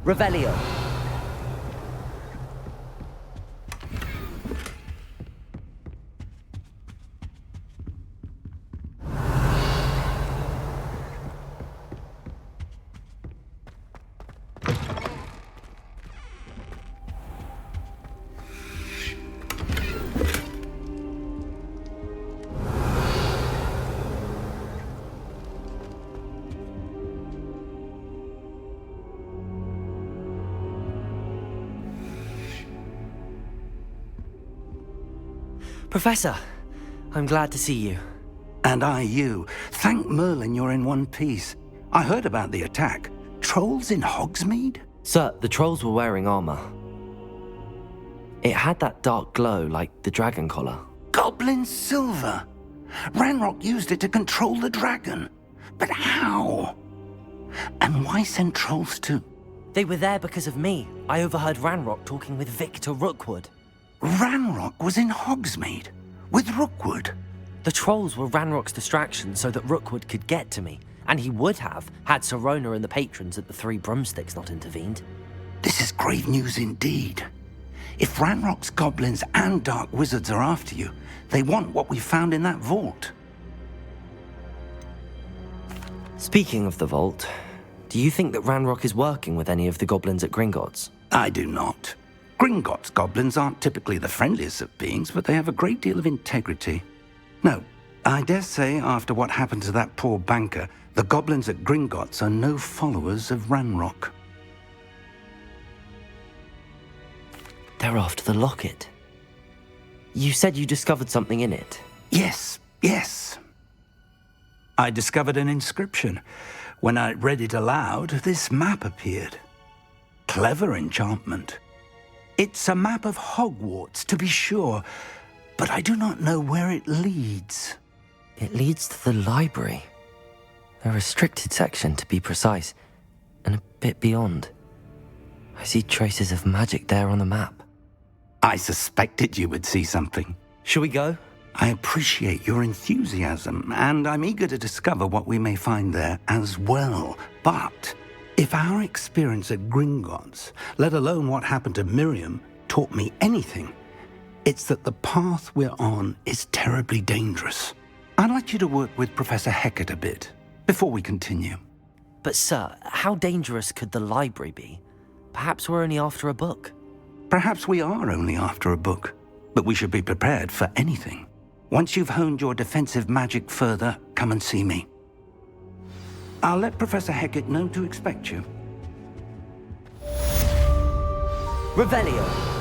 Revelio. Professor, I'm glad to see you. And I you. Thank Merlin you're in one piece. I heard about the attack. Trolls in Hogsmeade? Sir, the trolls were wearing armor. It had that dark glow like the dragon collar. Goblin silver! Ranrock used it to control the dragon. But how? And why send trolls too? They were there because of me. I overheard Ranrock talking with Victor Rookwood. Ranrock was in Hogsmeade? With Rookwood? The trolls were Ranrock's distraction so that Rookwood could get to me. And he would have, had Sirona and the patrons at the Three Broomsticks not intervened. This is grave news indeed. If Ranrock's goblins and dark wizards are after you, they want what we found in that vault. Speaking of the vault, do you think that Ranrock is working with any of the goblins at Gringotts? I do not. Gringotts goblins aren't typically the friendliest of beings, but they have a great deal of integrity. No, I dare say after what happened to that poor banker, the goblins at Gringotts are no followers of Ranrock. They're after the locket. You said you discovered something in it. Yes. I discovered an inscription. When I read it aloud, this map appeared. Clever enchantment. It's a map of Hogwarts, to be sure, but I do not know where it leads. It leads to the library. A restricted section, to be precise, and a bit beyond. I see traces of magic there on the map. I suspected you would see something. Shall we go? I appreciate your enthusiasm, and I'm eager to discover what we may find there as well. But if our experience at Gringotts, let alone what happened to Miriam, taught me anything, it's that the path we're on is terribly dangerous. I'd like you to work with Professor Hecat a bit before we continue. But sir, how dangerous could the library be? Perhaps we're only after a book. Perhaps we are only after a book, but we should be prepared for anything. Once you've honed your defensive magic further, come and see me. I'll let Professor Hecat know to expect you. Revelio.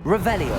Revelio.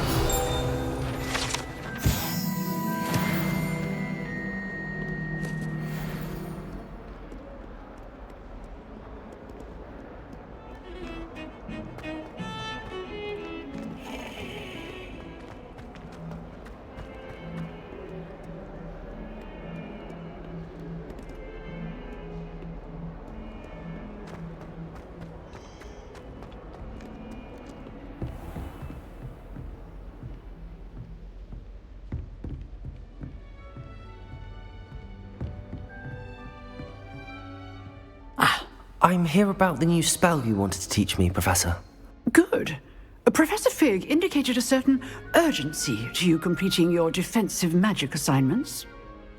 I'm here about the new spell you wanted to teach me, Professor. Good. Professor Fig indicated a certain urgency to you completing your defensive magic assignments.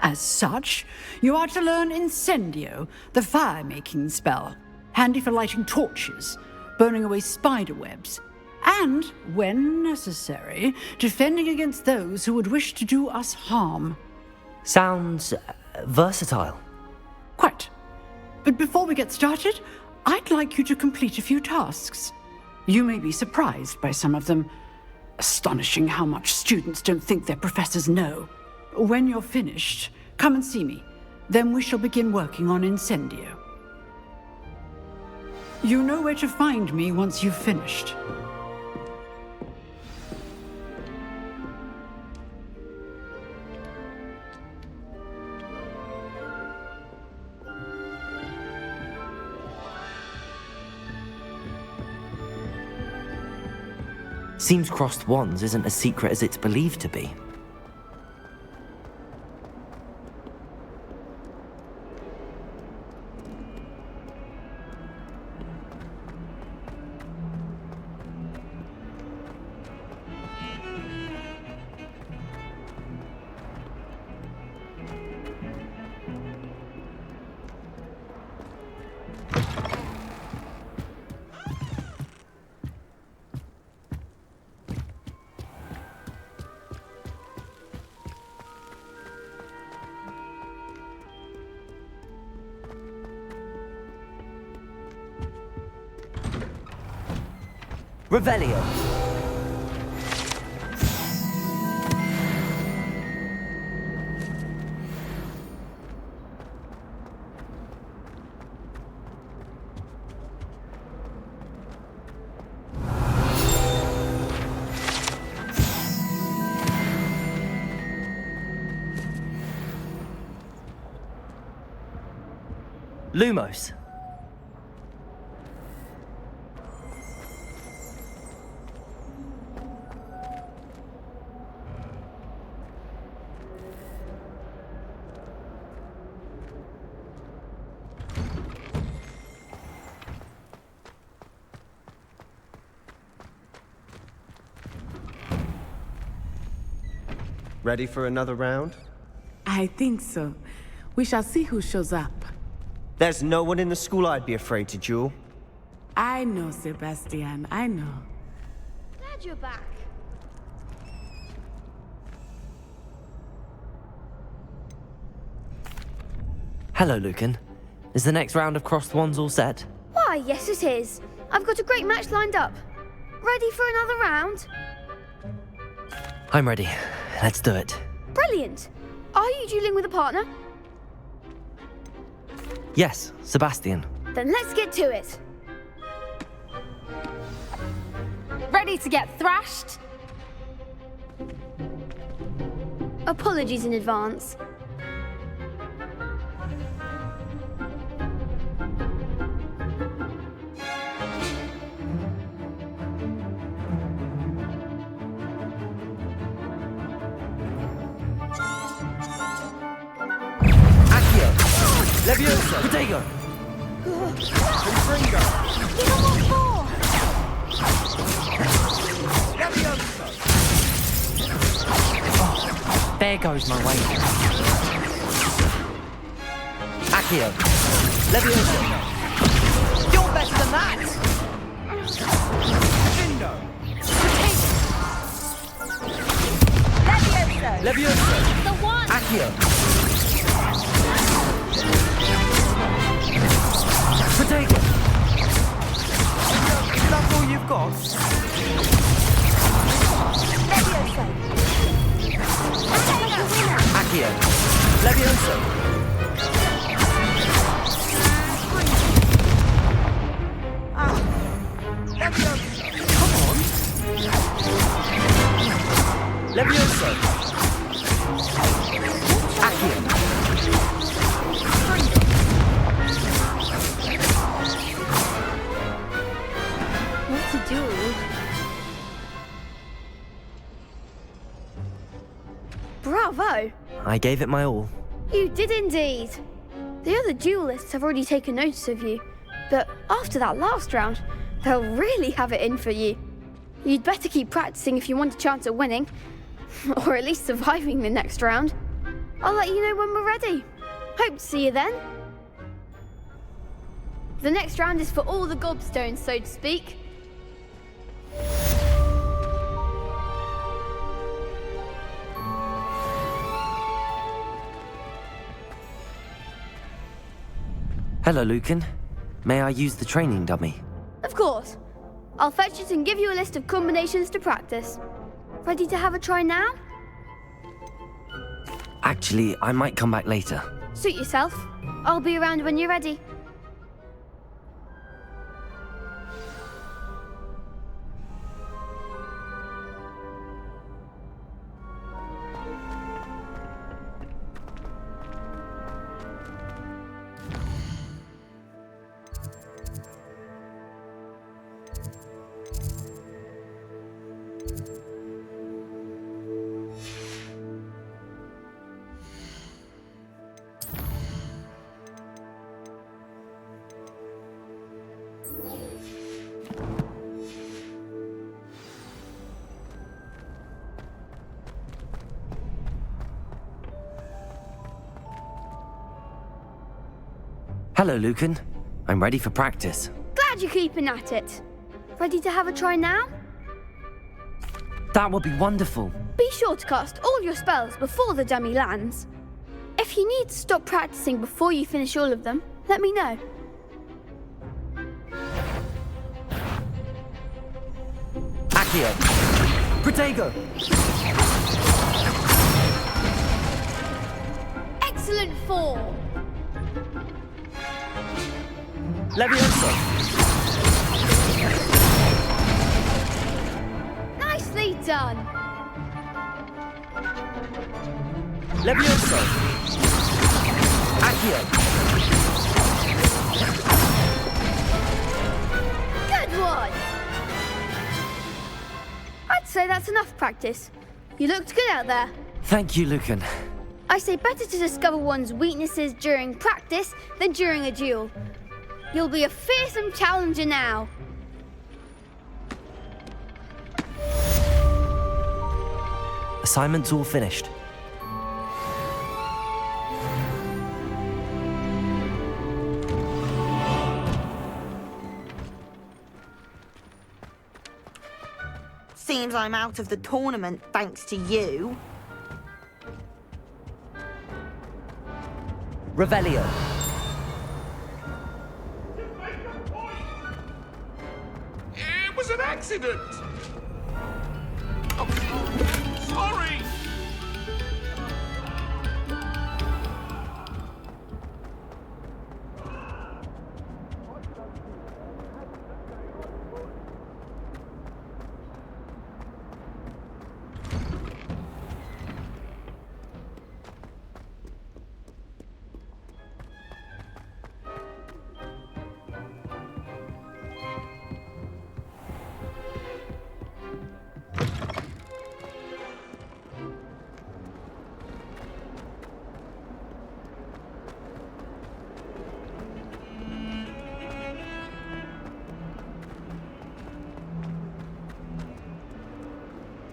As such, you are to learn Incendio, the fire-making spell, handy for lighting torches, burning away spider webs, and, when necessary, defending against those who would wish to do us harm. Sounds versatile. Quite. But before we get started, I'd like you to complete a few tasks. You may be surprised by some of them. Astonishing how much students don't think their professors know. When you're finished, come and see me. Then we shall begin working on Incendio. You know where to find me once you've finished. Seems crossed wands isn't as secret as it's believed to be. Revelio. Lumos. Ready for another round? I think so. We shall see who shows up. There's no one in the school I'd be afraid to duel. I know, Sebastian, I know. Glad you're back. Hello, Lucan. Is the next round of crossed wands all set? Why, yes it is. I've got a great match lined up. Ready for another round? I'm ready. Let's do it. Brilliant. Are you dueling with a partner? Yes, Sebastian. Then let's get to it. Ready to get thrashed? Apologies in advance. Leviosa! Protego! Confringo! Give him what for? Leviosa! There goes my way. Accio! Leviosa! You're better than that! Findo! Levioso! Leviosa! The one! Accio! Protego! Is that all you've got? Levioso! Accio! Leviosa! Come on! Leviosa! Accio! What to do? Bravo! I gave it my all. You did indeed. The other duelists have already taken notice of you, but after that last round, they'll really have it in for you. You'd better keep practicing if you want a chance at winning, or at least surviving the next round. I'll let you know when we're ready. Hope to see you then. The next round is for all the gobstones, so to speak. Hello, Lucan. May I use the training dummy? Of course. I'll fetch it and give you a list of combinations to practice. Ready to have a try now? Actually, I might come back later. Suit yourself. I'll be around when you're ready. Hello, Lucan. I'm ready for practice. Glad you're keeping at it. Ready to have a try now? That would be wonderful. Be sure to cast all your spells before the dummy lands. If you need to stop practicing before you finish all of them, let me know. Accio! Protego! Excellent form. Levioso! Nicely done. Levioso! Accio! Good one! I'd say that's enough practice. You looked good out there. Thank you, Lucan. I say better to discover one's weaknesses during practice than during a duel. You'll be a fearsome challenger now. Assignment's all finished. Seems I'm out of the tournament thanks to you. Revelio. It was an accident! Oh, sorry!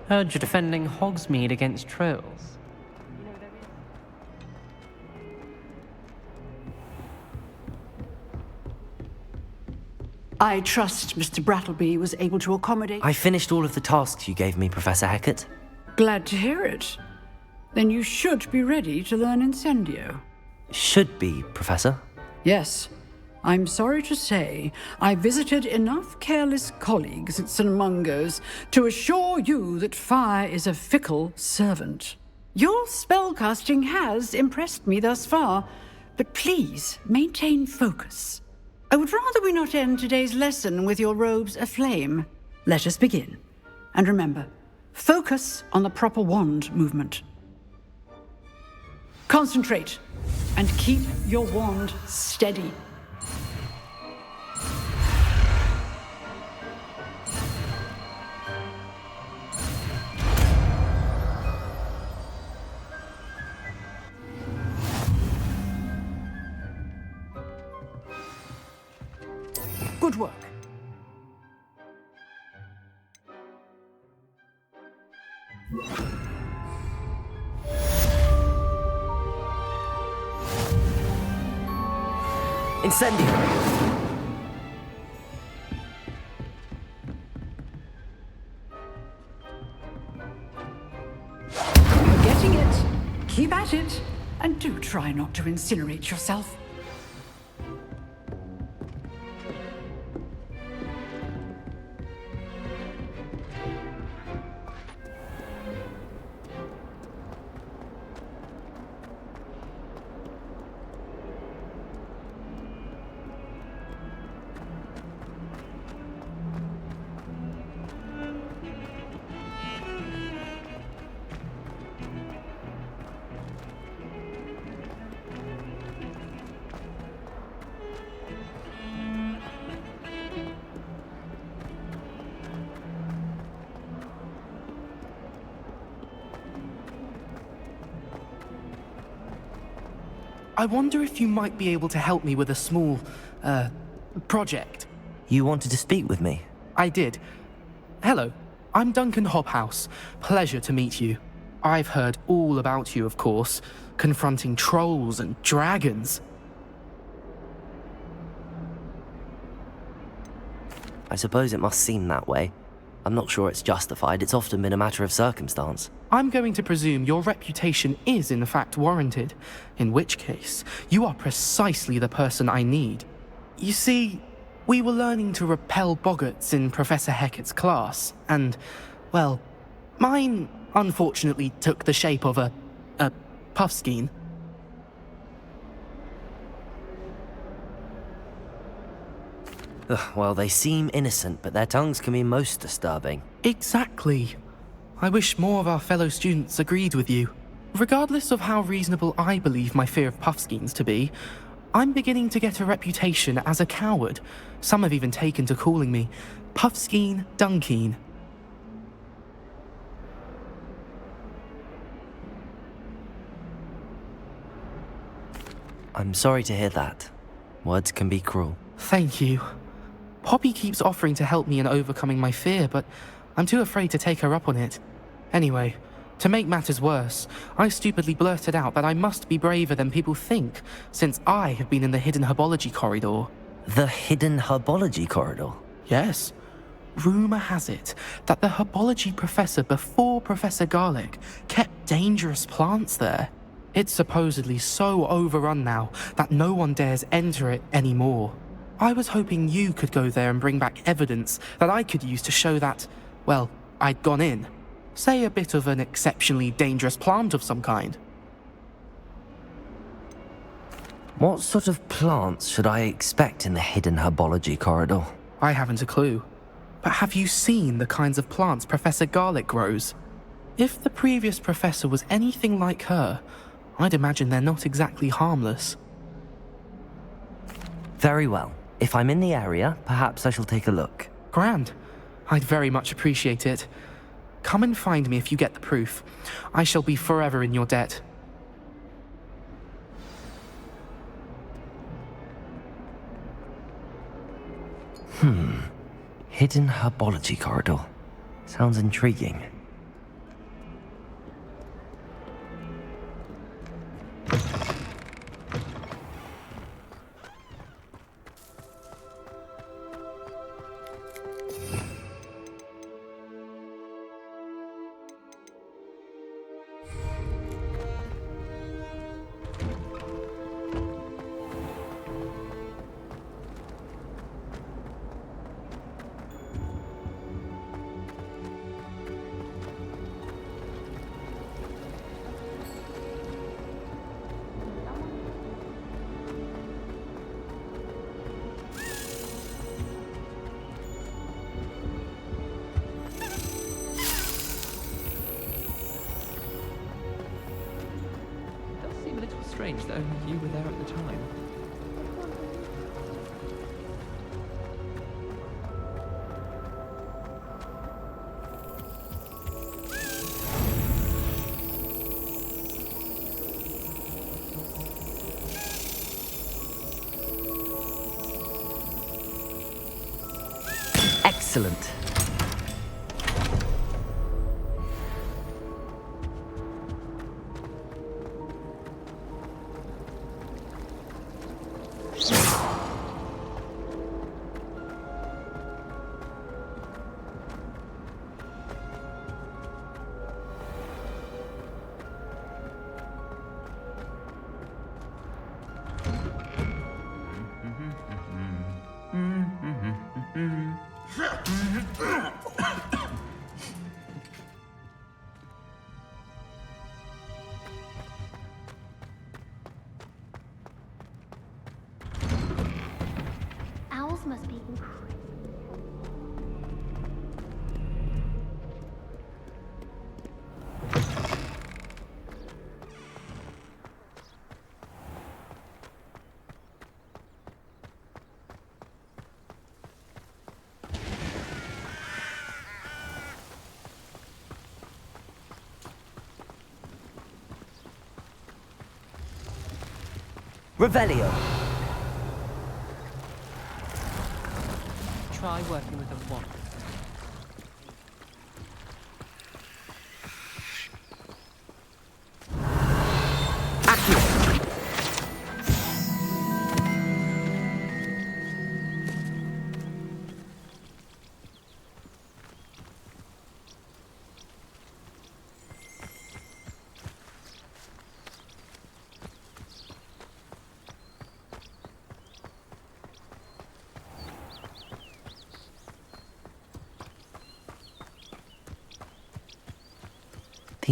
Heard you're defending Hogsmeade against trolls. I trust Mr. Brattleby was able to accommodate. I finished all of the tasks you gave me, Professor Hecat. Glad to hear it. Then you should be ready to learn Incendio. Should be, Professor. Yes. I'm sorry to say, I visited enough careless colleagues at St. Mungo's to assure you that fire is a fickle servant. Your spellcasting has impressed me thus far, but please maintain focus. I would rather we not end today's lesson with your robes aflame. Let us begin. And remember, focus on the proper wand movement. Concentrate, and keep your wand steady. Good work. Incendio! You're getting it. Keep at it. And do try not to incinerate yourself. I wonder if you might be able to help me with a small, project. You wanted to speak with me? I did. Hello, I'm Duncan Hobhouse. Pleasure to meet you. I've heard all about you, of course, confronting trolls and dragons. I suppose it must seem that way. I'm not sure it's justified. It's often been a matter of circumstance. I'm going to presume your reputation is in fact warranted, in which case, you are precisely the person I need. You see, we were learning to repel boggarts in Professor Hecat's class, and, well, mine unfortunately took the shape of a puffskein. Well, they seem innocent, but their tongues can be most disturbing. Exactly. I wish more of our fellow students agreed with you. Regardless of how reasonable I believe my fear of puffskeins to be, I'm beginning to get a reputation as a coward. Some have even taken to calling me Puffskeen Dunkeen. I'm sorry to hear that. Words can be cruel. Thank you. Poppy keeps offering to help me in overcoming my fear, but I'm too afraid to take her up on it. Anyway, to make matters worse, I stupidly blurted out that I must be braver than people think, since I have been in the hidden herbology corridor. The hidden herbology corridor? Yes. Rumour has it that the herbology professor before Professor Garlic kept dangerous plants there. It's supposedly so overrun now that no one dares enter it anymore. I was hoping you could go there and bring back evidence that I could use to show that, well, I'd gone in. Say a bit of an exceptionally dangerous plant of some kind. What sort of plants should I expect in the hidden herbology corridor? I haven't a clue. But have you seen the kinds of plants Professor Garlic grows? If the previous professor was anything like her, I'd imagine they're not exactly harmless. Very well. If I'm in the area, perhaps I shall take a look. Grand. I'd very much appreciate it. Come and find me if you get the proof. I shall be forever in your debt. Hidden herbology corridor. Sounds intriguing. Strange that only you were there at the time. Excellent. Owls must be incredible. Revelio. Try working with a wand.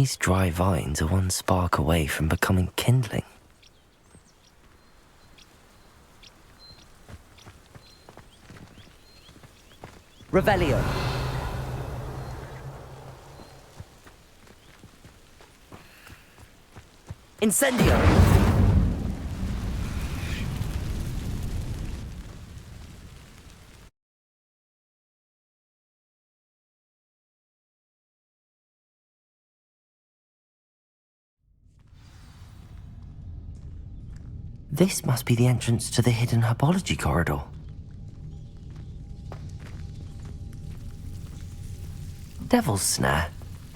These dry vines are one spark away from becoming kindling. Revelio. Incendio. This must be the entrance to the hidden herbology corridor. Devil's Snare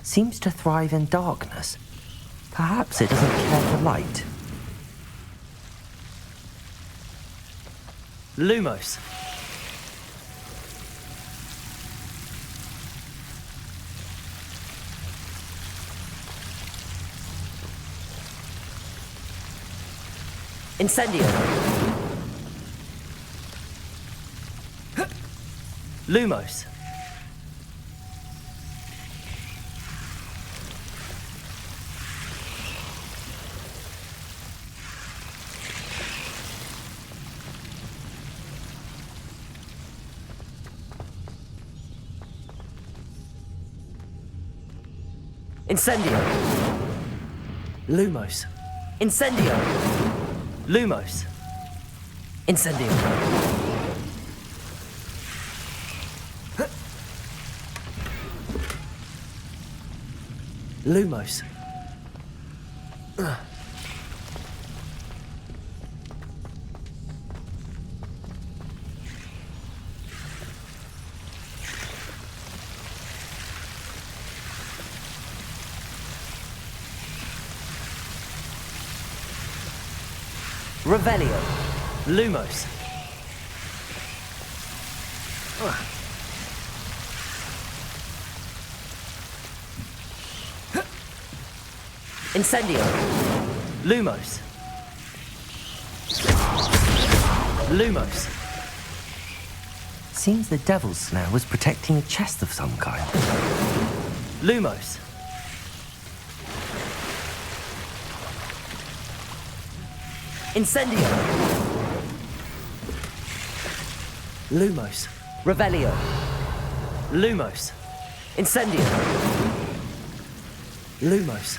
seems to thrive in darkness. Perhaps it doesn't care for light. Lumos. Incendio. Lumos. Incendio. Lumos. Incendio. Lumos. Incendio. Lumos. Revelio. Lumos. Incendio. Lumos. Lumos. Seems the Devil's Snare was protecting a chest of some kind. Lumos. Incendio. Lumos. Revelio. Lumos. Incendio. Lumos.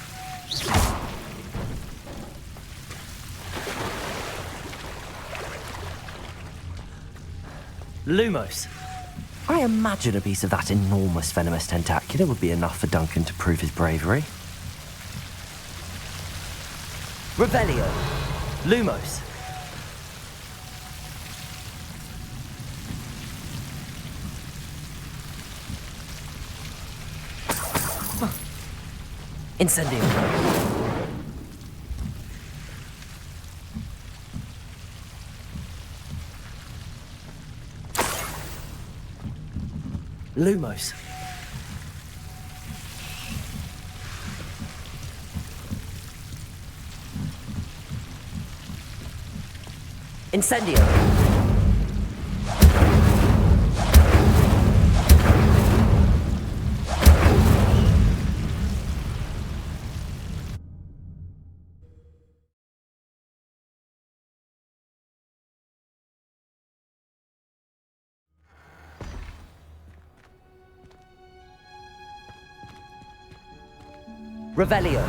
Lumos. I imagine a piece of that enormous venomous tentacula would be enough for Duncan to prove his bravery. Revelio. Lumos. Incendio. Lumos. Incendio. Revelio.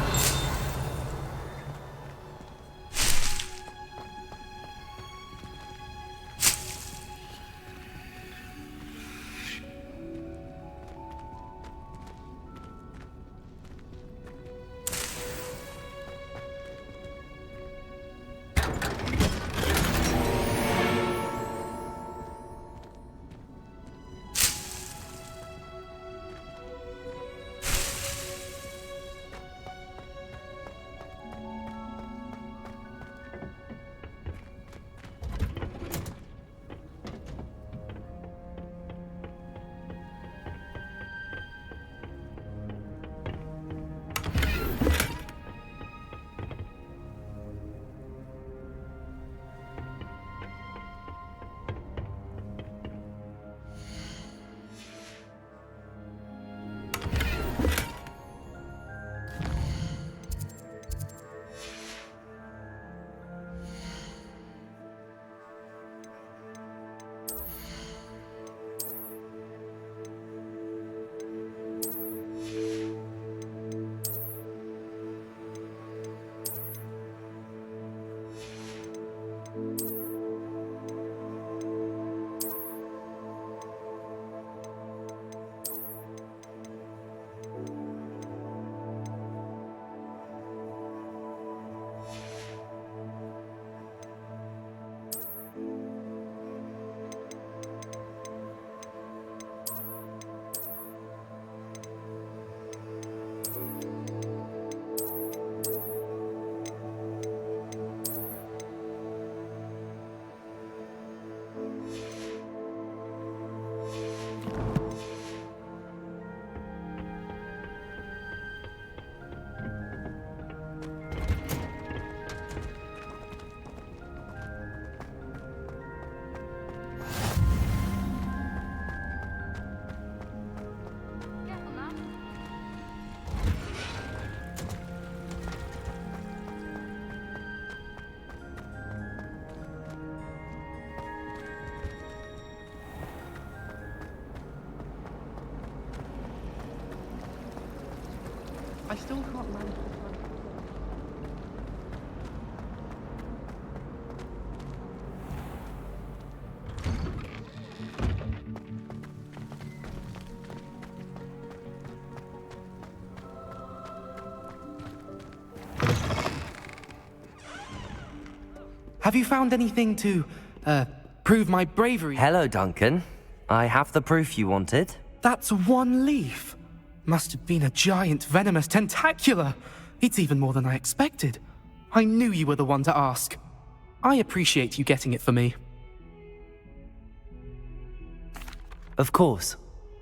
I still can't manage. Have you found anything to, prove my bravery? Hello, Duncan. I have the proof you wanted. That's one leaf. Must have been a giant venomous tentacula. It's even more than I expected. I knew you were the one to ask. I appreciate you getting it for me. Of course.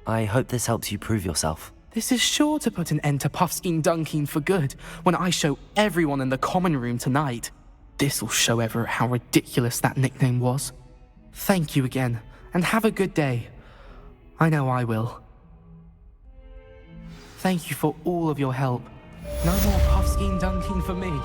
I hope this helps you prove yourself. This is sure to put an end to Puffskein Dunkeen for good when I show everyone in the common room tonight. This'll show Everett how ridiculous that nickname was. Thank you again, and have a good day. I know I will. Thank you for all of your help. No more Puffskein Dunkeen for me.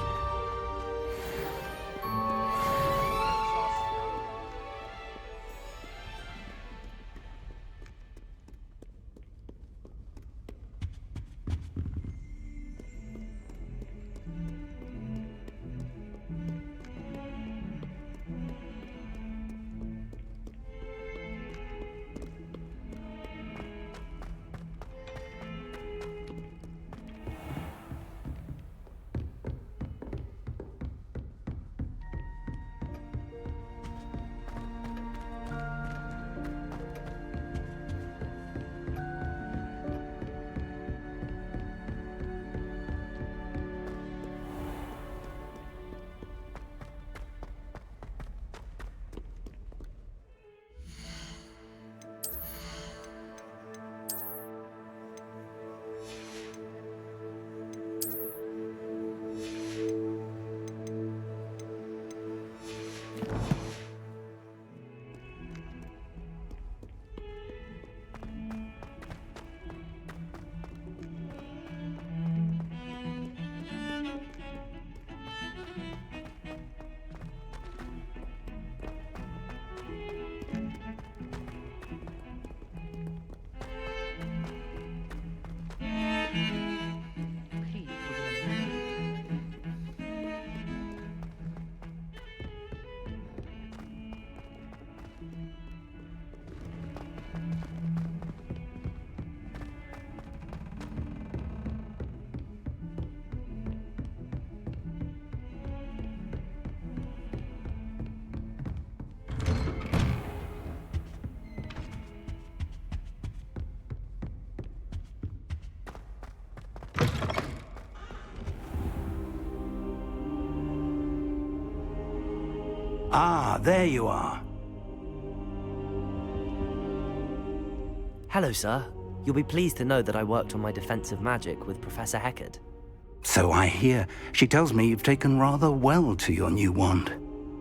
Ah, there you are. Hello, sir. You'll be pleased to know that I worked on my defensive magic with Professor Heckard. So I hear. She tells me you've taken rather well to your new wand.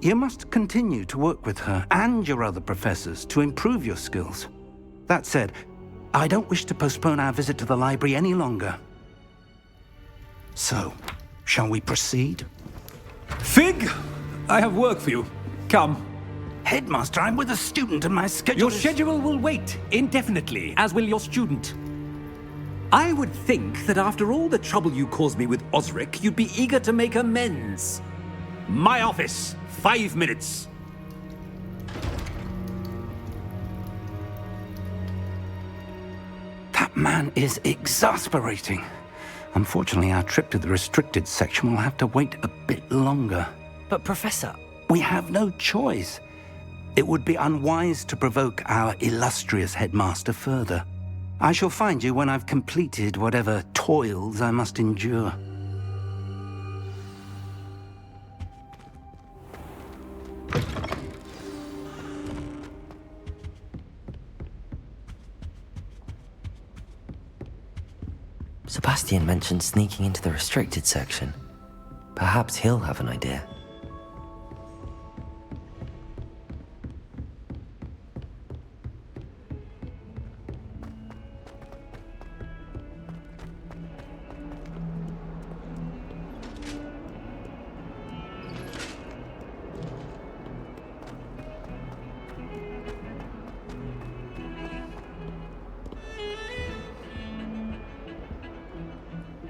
You must continue to work with her and your other professors to improve your skills. That said, I don't wish to postpone our visit to the library any longer. So, shall we proceed? Fig! I have work for you. Come. Headmaster, I'm with a student and my schedule Your schedule will wait indefinitely, as will your student. I would think that after all the trouble you caused me with Osric, you'd be eager to make amends. My office, 5 minutes. That man is exasperating. Unfortunately, our trip to the restricted section will have to wait a bit longer. But Professor... We have no choice. It would be unwise to provoke our illustrious headmaster further. I shall find you when I've completed whatever toils I must endure. Sebastian mentioned sneaking into the restricted section. Perhaps he'll have an idea.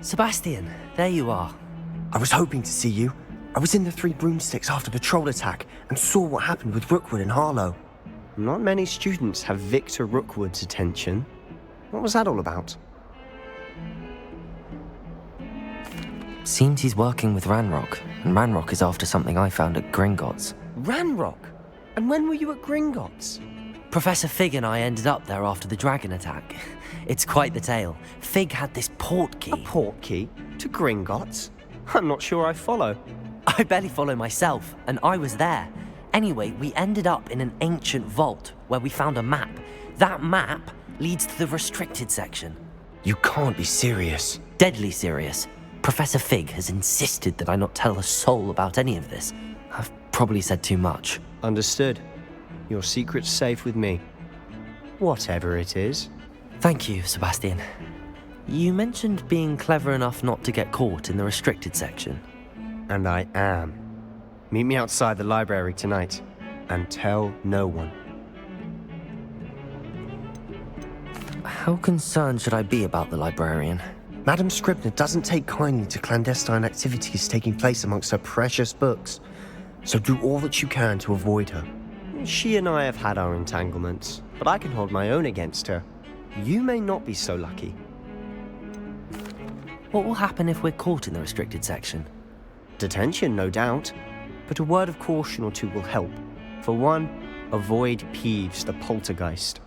Sebastian, there you are. I was hoping to see you. I was in the Three Broomsticks after the troll attack and saw what happened with Rookwood and Harlow. Not many students have Victor Rookwood's attention. What was that all about? Seems he's working with Ranrock, and Ranrock is after something I found at Gringotts. Ranrock? And when were you at Gringotts? Professor Fig and I ended up there after the dragon attack. It's quite the tale. Fig had this portkey. A portkey? To Gringotts? I'm not sure I follow. I barely follow myself, and I was there. Anyway, we ended up in an ancient vault where we found a map. That map leads to the restricted section. You can't be serious. Deadly serious. Professor Fig has insisted that I not tell a soul about any of this. I've probably said too much. Understood. Your secret's safe with me. Whatever it is. Thank you, Sebastian. You mentioned being clever enough not to get caught in the restricted section. And I am. Meet me outside the library tonight, and tell no one. How concerned should I be about the librarian? Madam Scribner doesn't take kindly to clandestine activities taking place amongst her precious books, so do all that you can to avoid her. She and I have had our entanglements, but I can hold my own against her. You may not be so lucky. What will happen if we're caught in the restricted section? Detention, no doubt. But a word of caution or two will help. For one, avoid Peeves the poltergeist.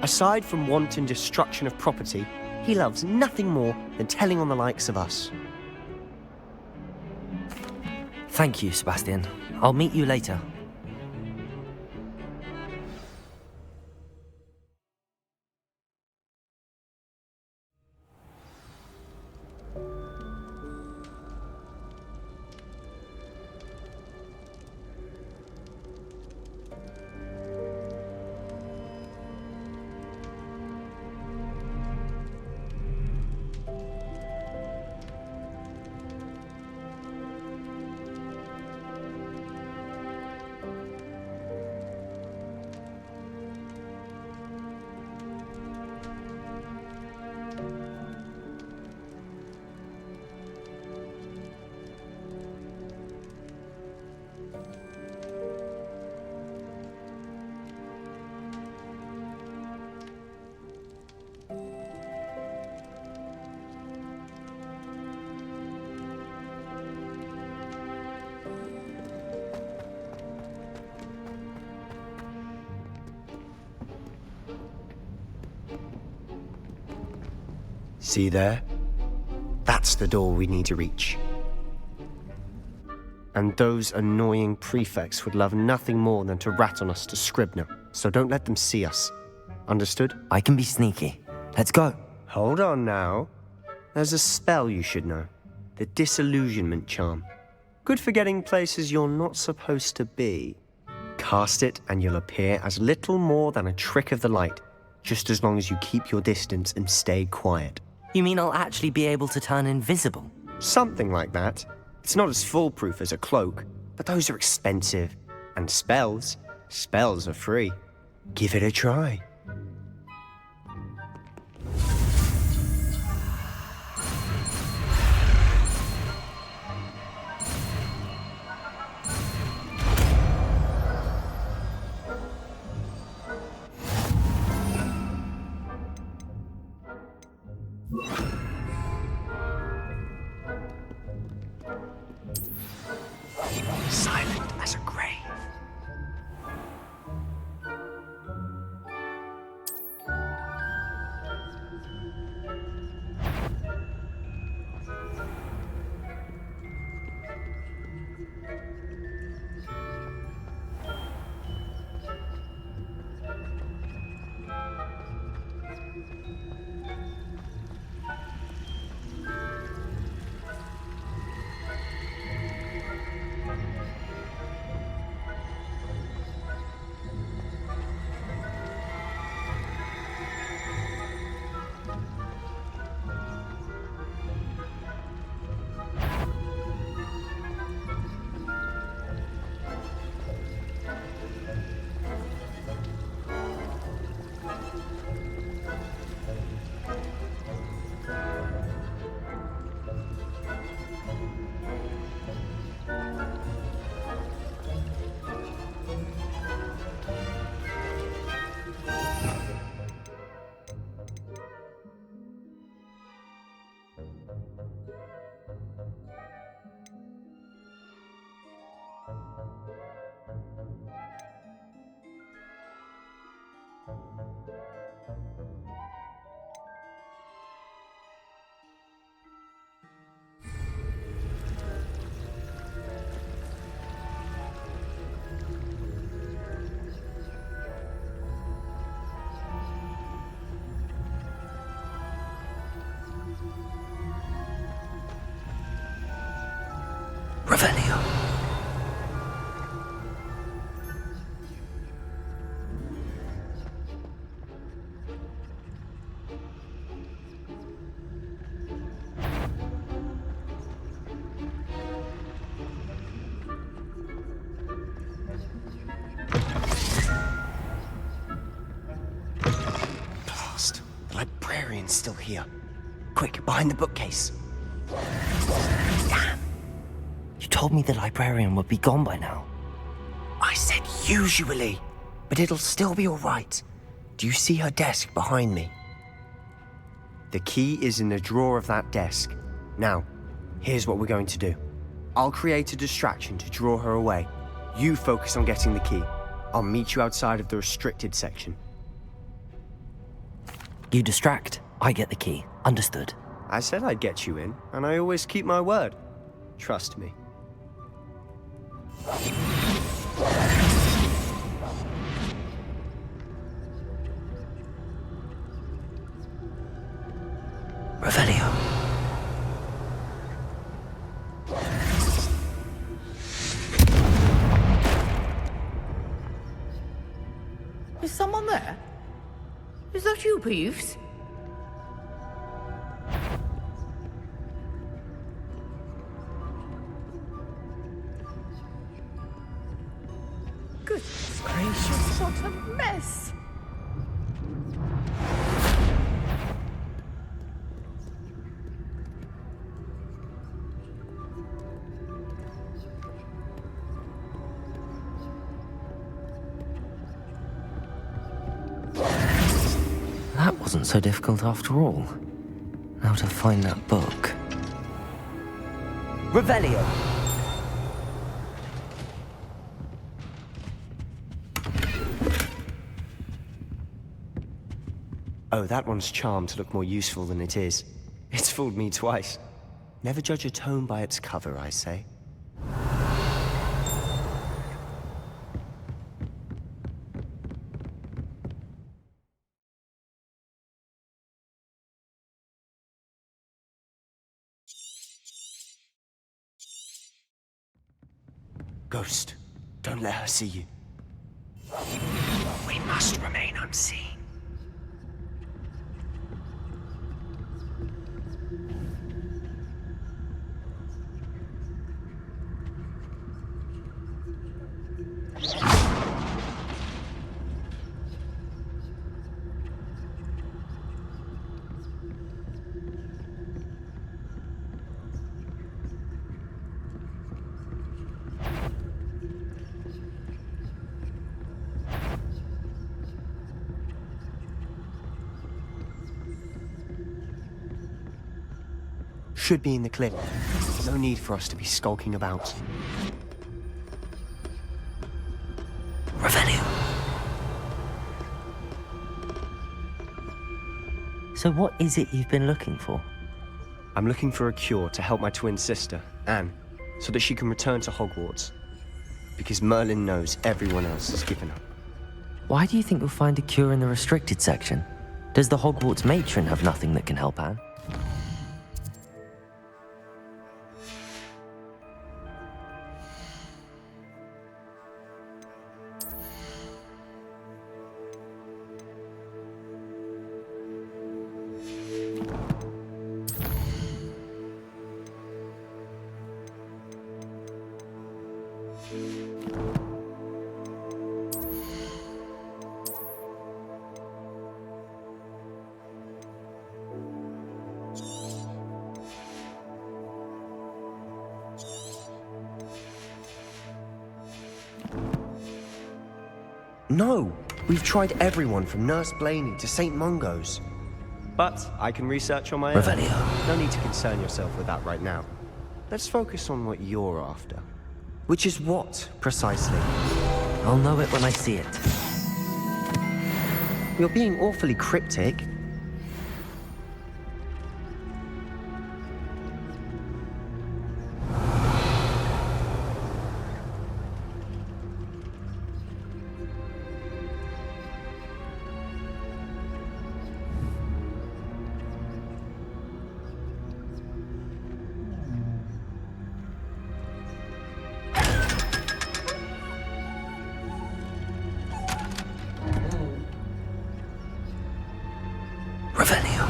Aside from wanton destruction of property, he loves nothing more than telling on the likes of us. Thank you, Sebastian. I'll meet you later. See there? That's the door we need to reach. And those annoying prefects would love nothing more than to rat on us to Scribner, so don't let them see us. Understood? I can be sneaky. Let's go. Hold on now. There's a spell you should know. The Disillusionment Charm. Good for getting places you're not supposed to be. Cast it and you'll appear as little more than a trick of the light, just as long as you keep your distance and stay quiet. You mean I'll actually be able to turn invisible? Something like that. It's not as foolproof as a cloak, but those are expensive. And spells are free. Give it a try. Silent as a grave. librarian's still here. Quick, behind the bookcase. Damn. You told me the librarian would be gone by now. I said usually, but it'll still be all right. Do you see her desk behind me? The key is in the drawer of that desk. Now, here's what we're going to do. I'll create a distraction to draw her away. You focus on getting the key. I'll meet you outside of the restricted section. You distract, I get the key. Understood. I said I'd get you in, and I always keep my word. Trust me. Revelio. Is someone there? Is that you, Peeves? Goodness gracious, what a mess! That wasn't so difficult after all. Now to find that book. Revelio! Oh, that one's charmed to look more useful than it is. It's fooled me twice. Never judge a tome by its cover, I say. Ghost, don't let her see you. We must remain unseen. Should be in the clip. No need for us to be skulking about. Revelio. So what is it you've been looking for? I'm looking for a cure to help my twin sister, Anne, so that she can return to Hogwarts. Because Merlin knows everyone else has given up. Why do you think you'll find a cure in the restricted section? Does the Hogwarts matron have nothing that can help Anne? No! We've tried everyone from Nurse Blaney to St. Mungo's. But I can research on my own. Revelio. No need to concern yourself with that right now. Let's focus on what you're after. Which is what, precisely? I'll know it when I see it. You're being awfully cryptic. Revelio.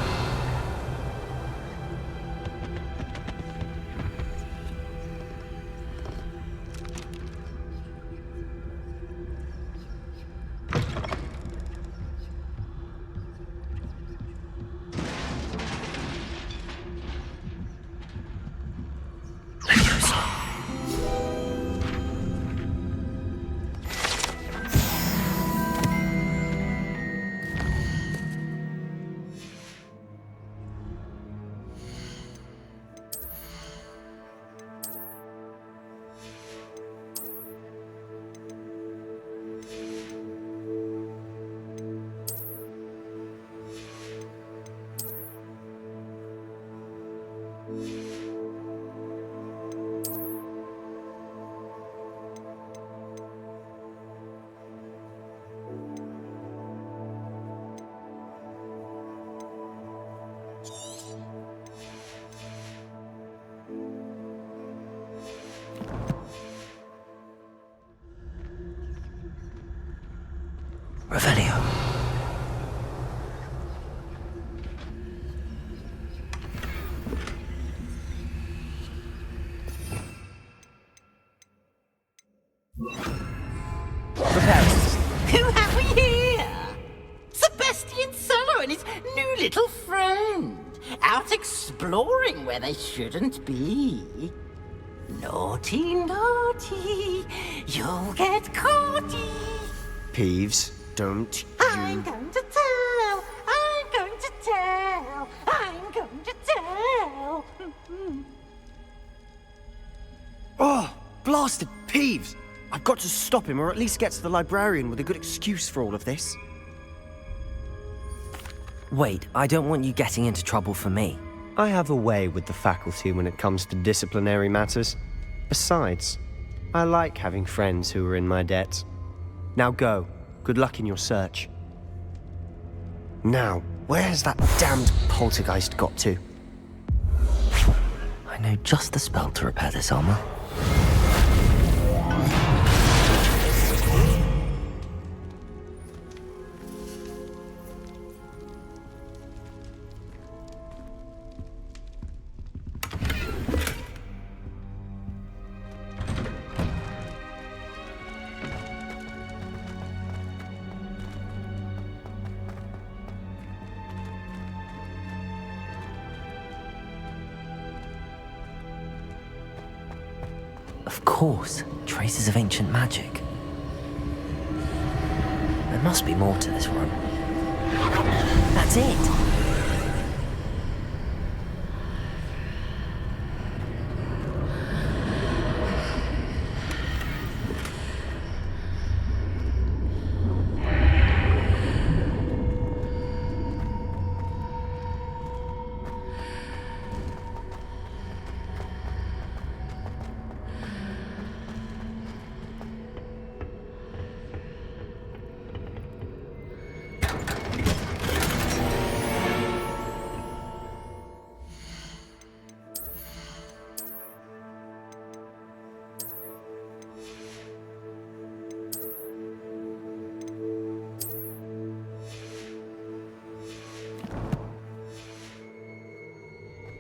Revelio. Who have we here? Sebastian Solo and his new little friend. Out exploring where they shouldn't be. Naughty, naughty. You'll get caughty. Peeves, don't you... I'm going to tell. I'm going to tell. I'm going to tell. Oh, blasted Peeves! I've got to stop him, or at least get to the librarian with a good excuse for all of this. Wait, I don't want you getting into trouble for me. I have a way with the faculty when it comes to disciplinary matters. Besides, I like having friends who are in my debt. Now go. Good luck in your search. Now, where's that damned poltergeist got to? I know just the spell to repair this armor. Of course, traces of ancient magic. There must be more to this room. That's it!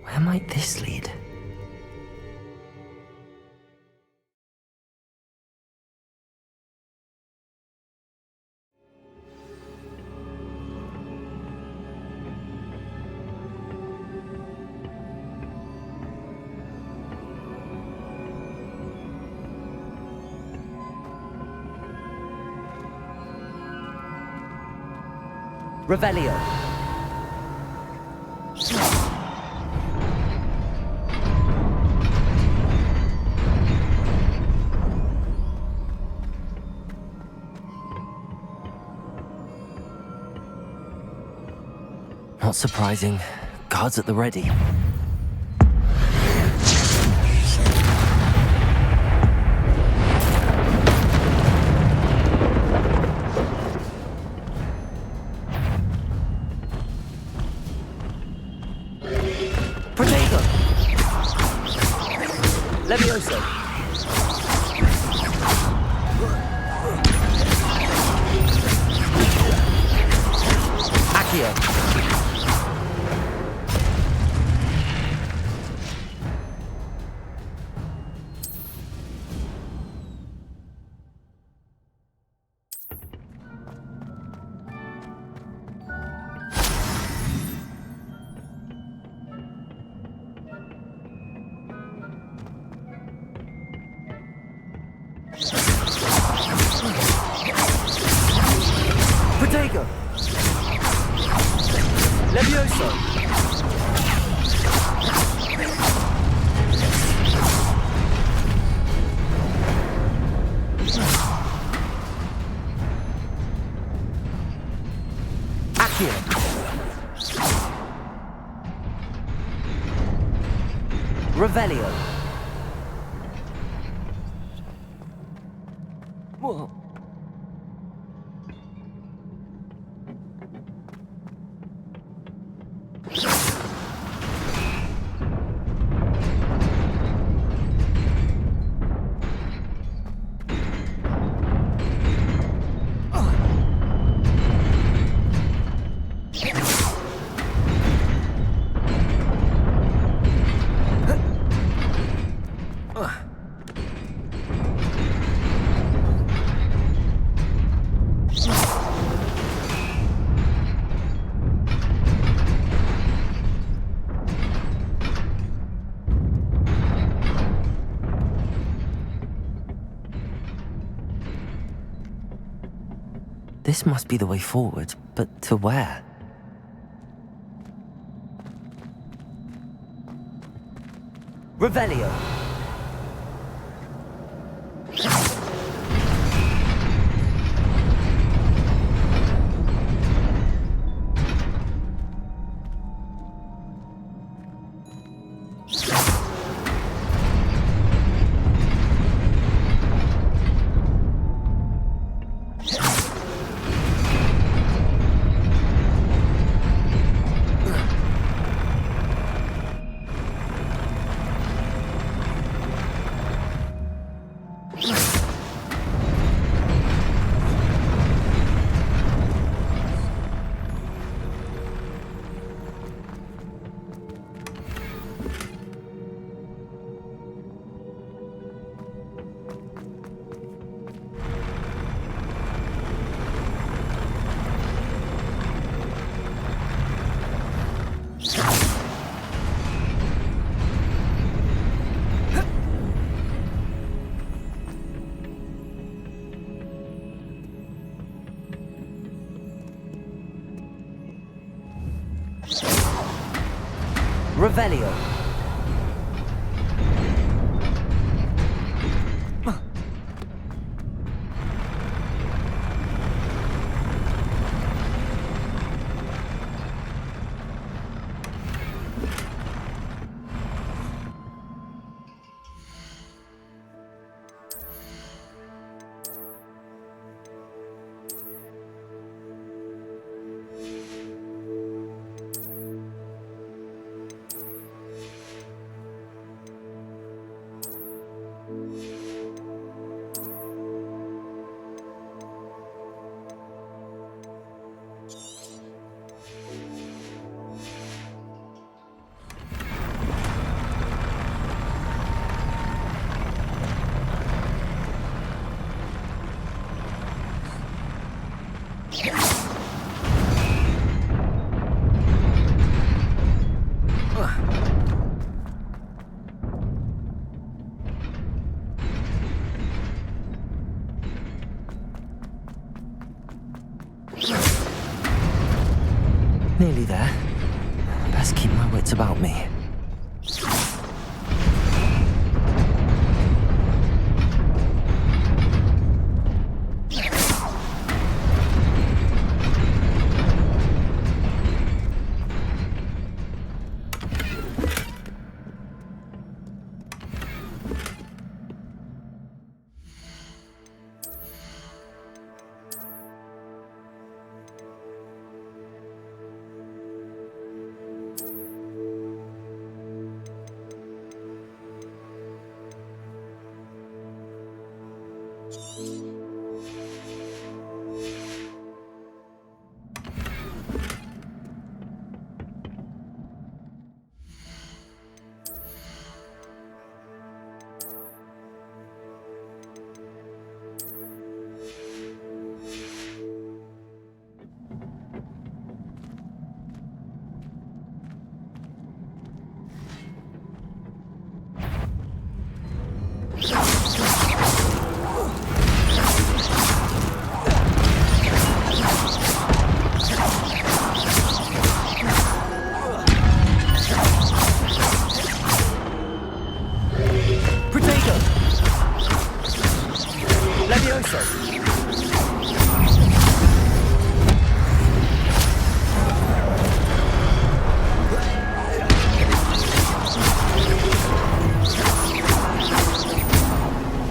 Where might this lead? Revelio. Not surprising. Guards at the ready. Protego. Levioso. Accio. Protego. Levioso. Accio. Revelio. Whoa. This must be the way forward, but to where? Revelio. Revelio. Nearly there. Best keep my wits about me.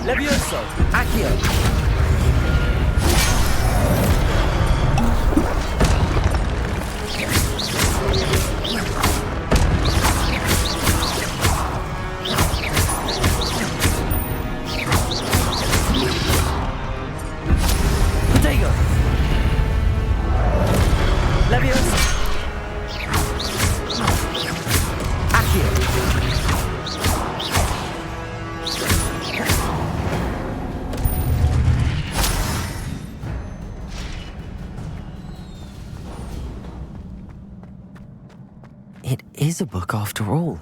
Levioso, Accio. Protego. Levioso. Accio. It is a book after all.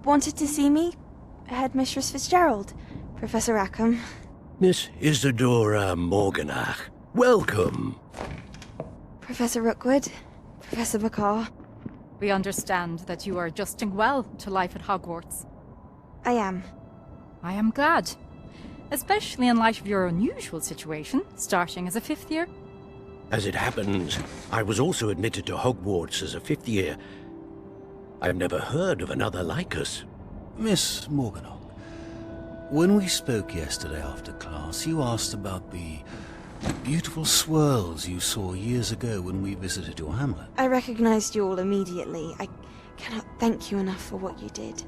wanted to see me? Headmistress Fitzgerald, Professor Rackham. Miss Isadora Morganach, welcome. Professor Rookwood, Professor Bakar. We understand that you are adjusting well to life at Hogwarts. I am. I am glad. Especially in light of your unusual situation, starting as a 5th year. As it happens, I was also admitted to Hogwarts as a 5th year. I've never heard of another like us. Miss Morganach, when we spoke yesterday after class, you asked about the beautiful swirls you saw years ago when we visited your hamlet. I recognized you all immediately. I cannot thank you enough for what you did.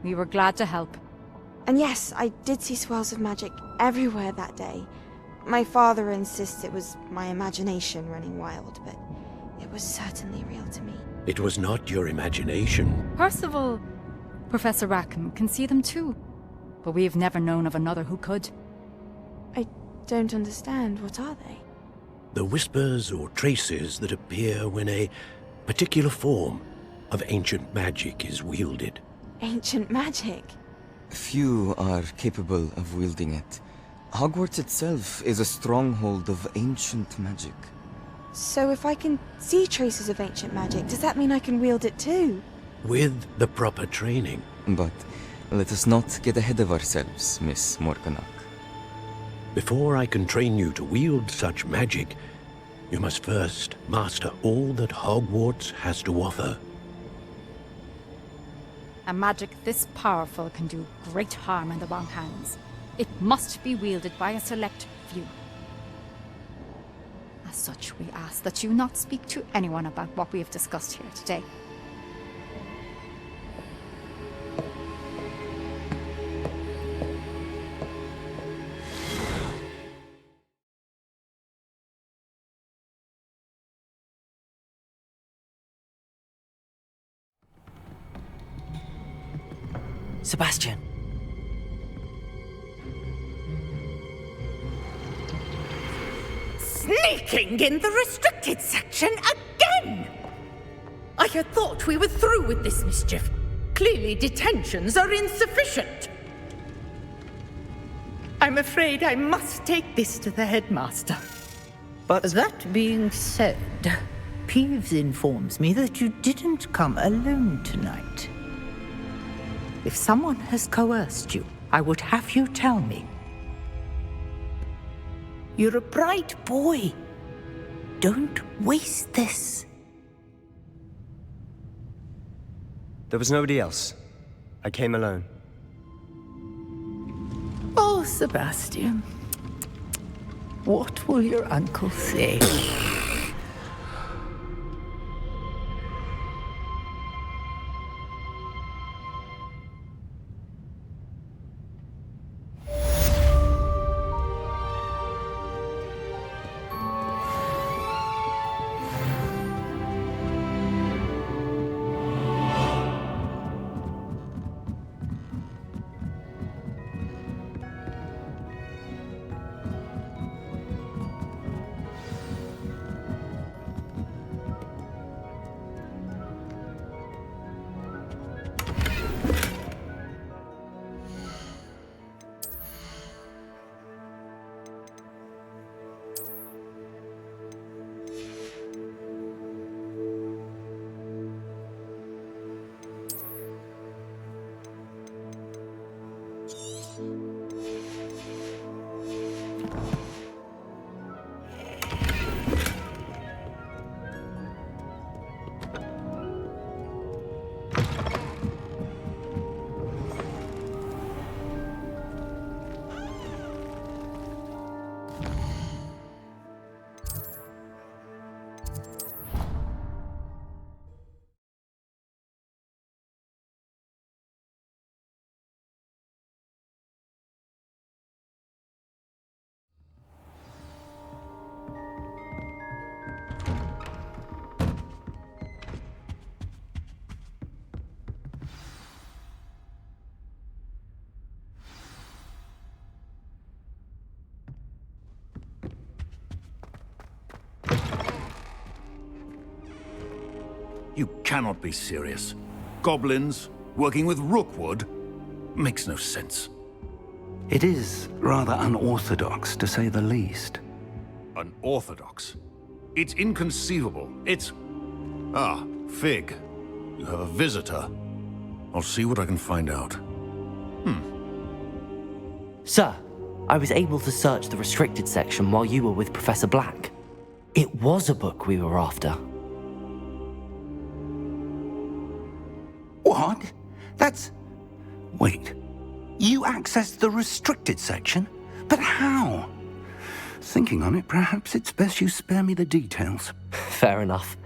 We were glad to help. And yes, I did see swirls of magic everywhere that day. My father insists it was my imagination running wild, but it was certainly real to me. It was not your imagination. Percival, Professor Rackham can see them too. But we have never known of another who could. I don't understand. What are they? The whispers or traces that appear when a particular form of ancient magic is wielded. Ancient magic? Few are capable of wielding it. Hogwarts itself is a stronghold of ancient magic. So if I can see traces of ancient magic, does that mean I can wield it too? With the proper training. But let us not get ahead of ourselves, Miss Morganach. Before I can train you to wield such magic, you must first master all that Hogwarts has to offer. A magic this powerful can do great harm in the wrong hands. It must be wielded by a select few. As such, we ask that you not speak to anyone about what we have discussed here today. Sebastian. Sneaking in the restricted section again! I had thought we were through with this mischief. Clearly detentions are insufficient. I'm afraid I must take this to the headmaster. But that being said, Peeves informs me that you didn't come alone tonight. If someone has coerced you, I would have you tell me. You're a bright boy. Don't waste this. There was nobody else. I came alone. Oh, Sebastian. What will your uncle say? You cannot be serious. Goblins, Working with Rookwood? Makes no sense. It is rather unorthodox, to say the least. Unorthodox? It's inconceivable. It's... Ah, Fig. You have a visitor. I'll see what I can find out. Sir, I was able to search the restricted section while you were with Professor Black. It was a book we were after. What? That's... Wait. You accessed the restricted section? But how? Thinking on it, perhaps it's best you spare me the details. Fair enough.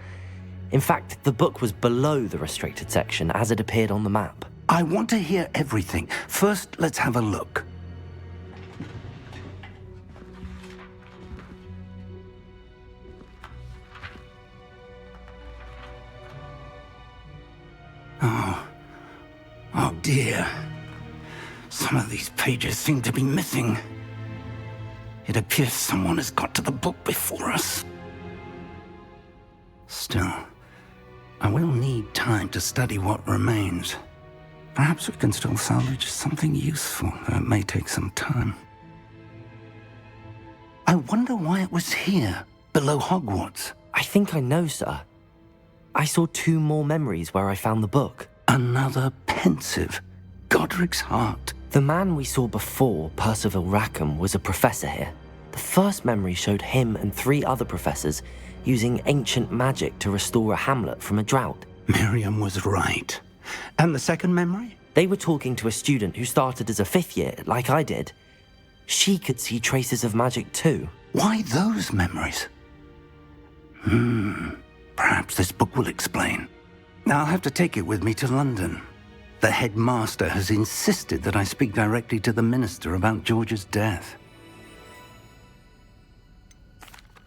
In fact, the book was below the restricted section as it appeared on the map. I want to hear everything. First, let's have a look. Oh dear. Some of these pages seem to be missing. It appears someone has got to the book before us. Still, I will need time to study what remains. Perhaps we can still salvage something useful, though it may take some time. I wonder why it was here, below Hogwarts. I think I know, sir. I saw 2 more memories where I found the book. Another pensive. Godric's heart. The man we saw before, Percival Rackham, was a professor here. The first memory showed him and 3 other professors using ancient magic to restore a hamlet from a drought. Miriam was right. And the second memory? They were talking to a student who started as a 5th year, like I did. She could see traces of magic too. Why those memories? Perhaps this book will explain. Now I'll have to take it with me to London. The headmaster has insisted that I speak directly to the minister about George's death.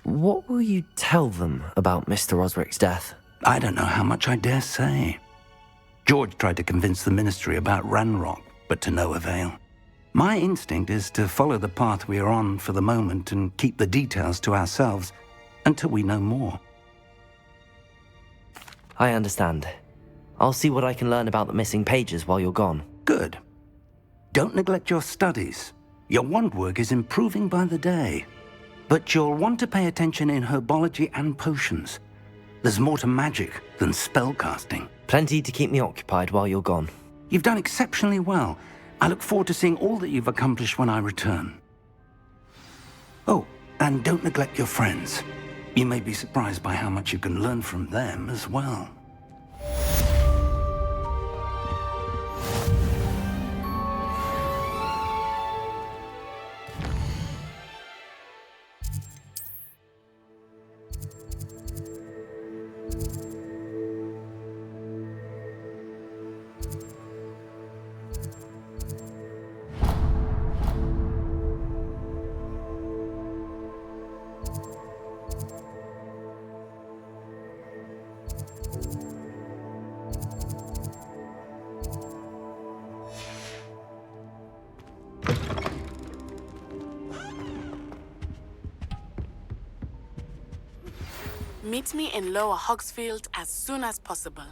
What will you tell them about Mr. Osric's death? I don't know how much I dare say. George tried to convince the ministry about Ranrock, but to no avail. My instinct is to follow the path we are on for the moment and keep the details to ourselves until we know more. I understand. I'll see what I can learn about the missing pages while you're gone. Good. Don't neglect your studies. Your wand work is improving by the day. But you'll want to pay attention in herbology and potions. There's more to magic than spellcasting. Plenty to keep me occupied while you're gone. You've done exceptionally well. I look forward to seeing all that you've accomplished when I return. Oh, and don't neglect your friends. You may be surprised by how much you can learn from them as well. Meet me in Lower Hogsfield as soon as possible.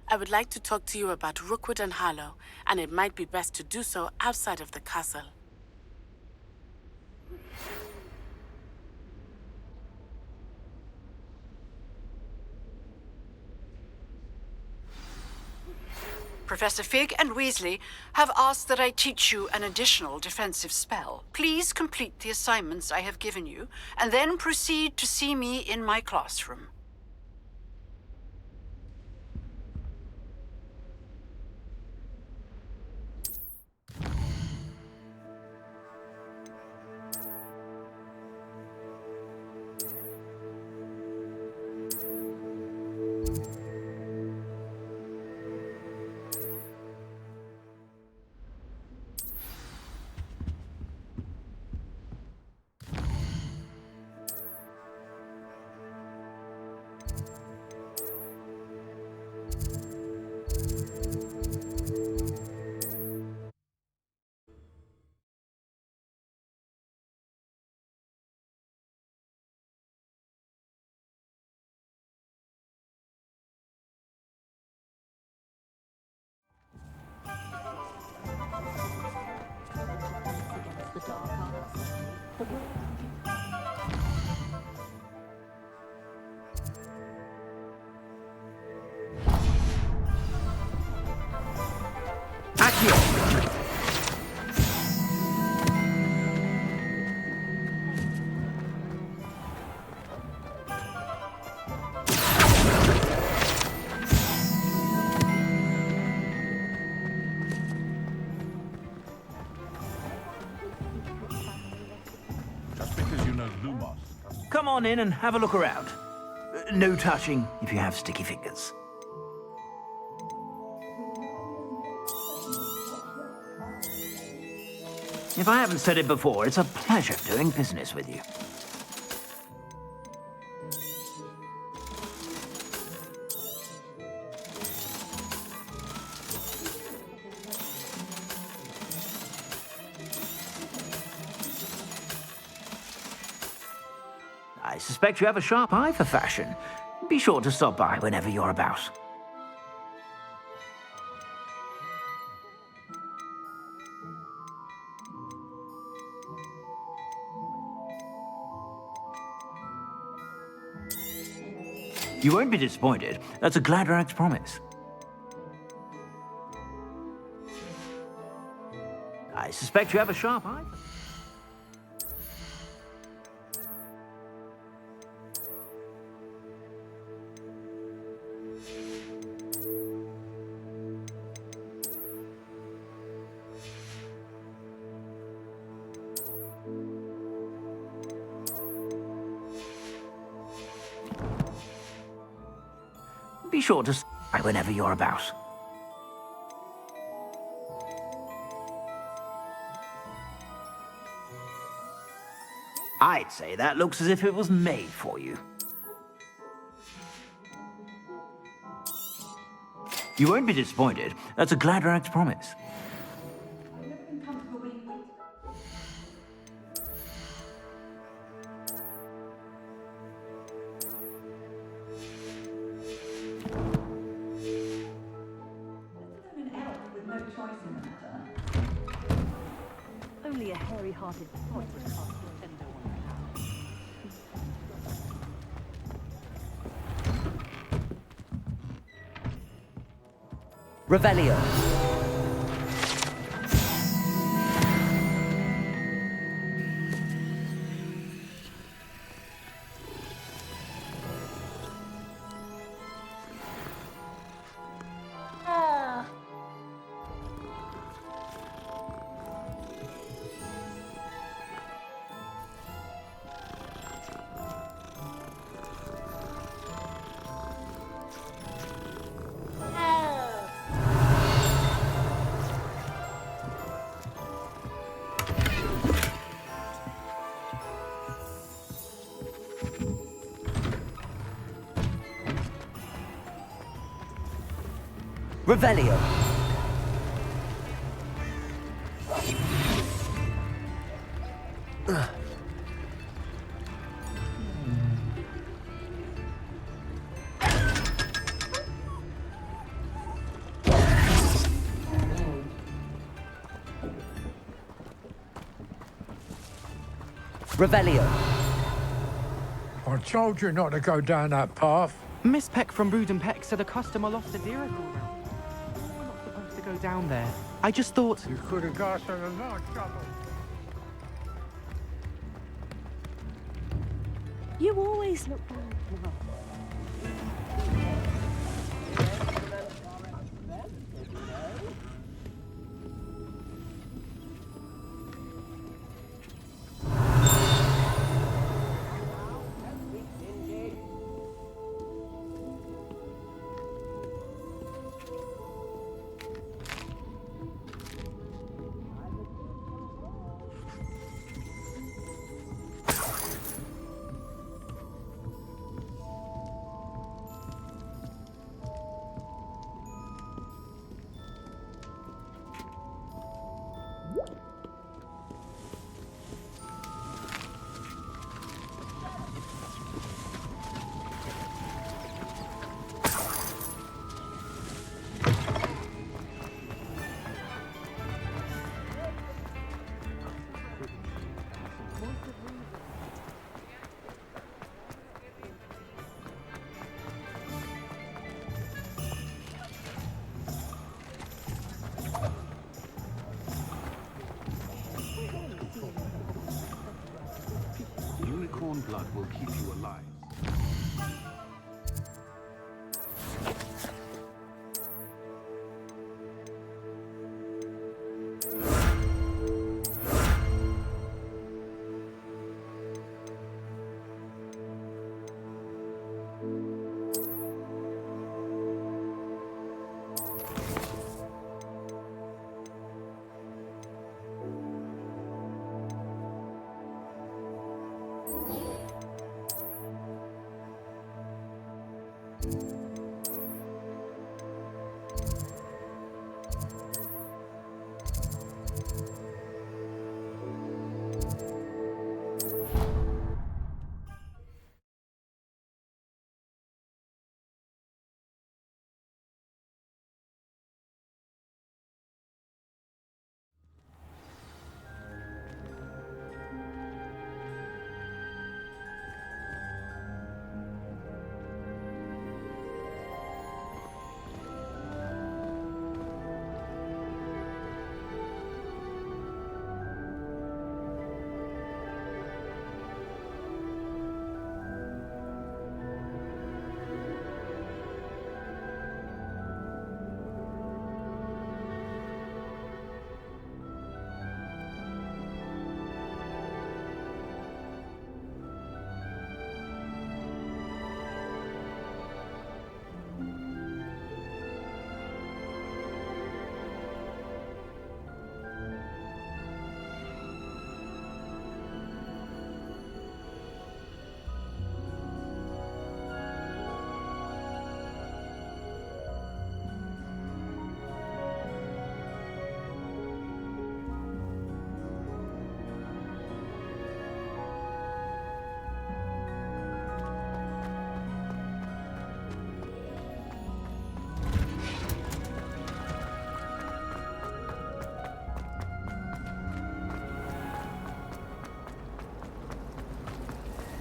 I would like to talk to you about Rookwood and Harlow, and it might be best to do so outside of the castle. Professor Fig and Weasley have asked that I teach you an additional defensive spell. Please complete the assignments I have given you, and then proceed to see me in my classroom. Just because you know Lumos. Come on in and have a look around. No touching if you have sticky fingers. If I haven't said it before, it's a pleasure doing business with you. I suspect you have a sharp eye for fashion. Be sure to stop by whenever you're about. You won't be disappointed. That's a Gladrax promise. I suspect you have a sharp eye. Be sure to stop by whenever you're about. I'd say that looks as if it was made for you. You won't be disappointed. That's a Gladrax promise. Only a hairy-hearted boy would cast a tender one. Revelio. Revelio. Revelio. I told you not to go down that path. Miss Peck from Brood and Peck said a customer lost a deer around. We're not supposed to go down there. I just thought... You could have got in a lot of trouble. You always look bad. keep you alive.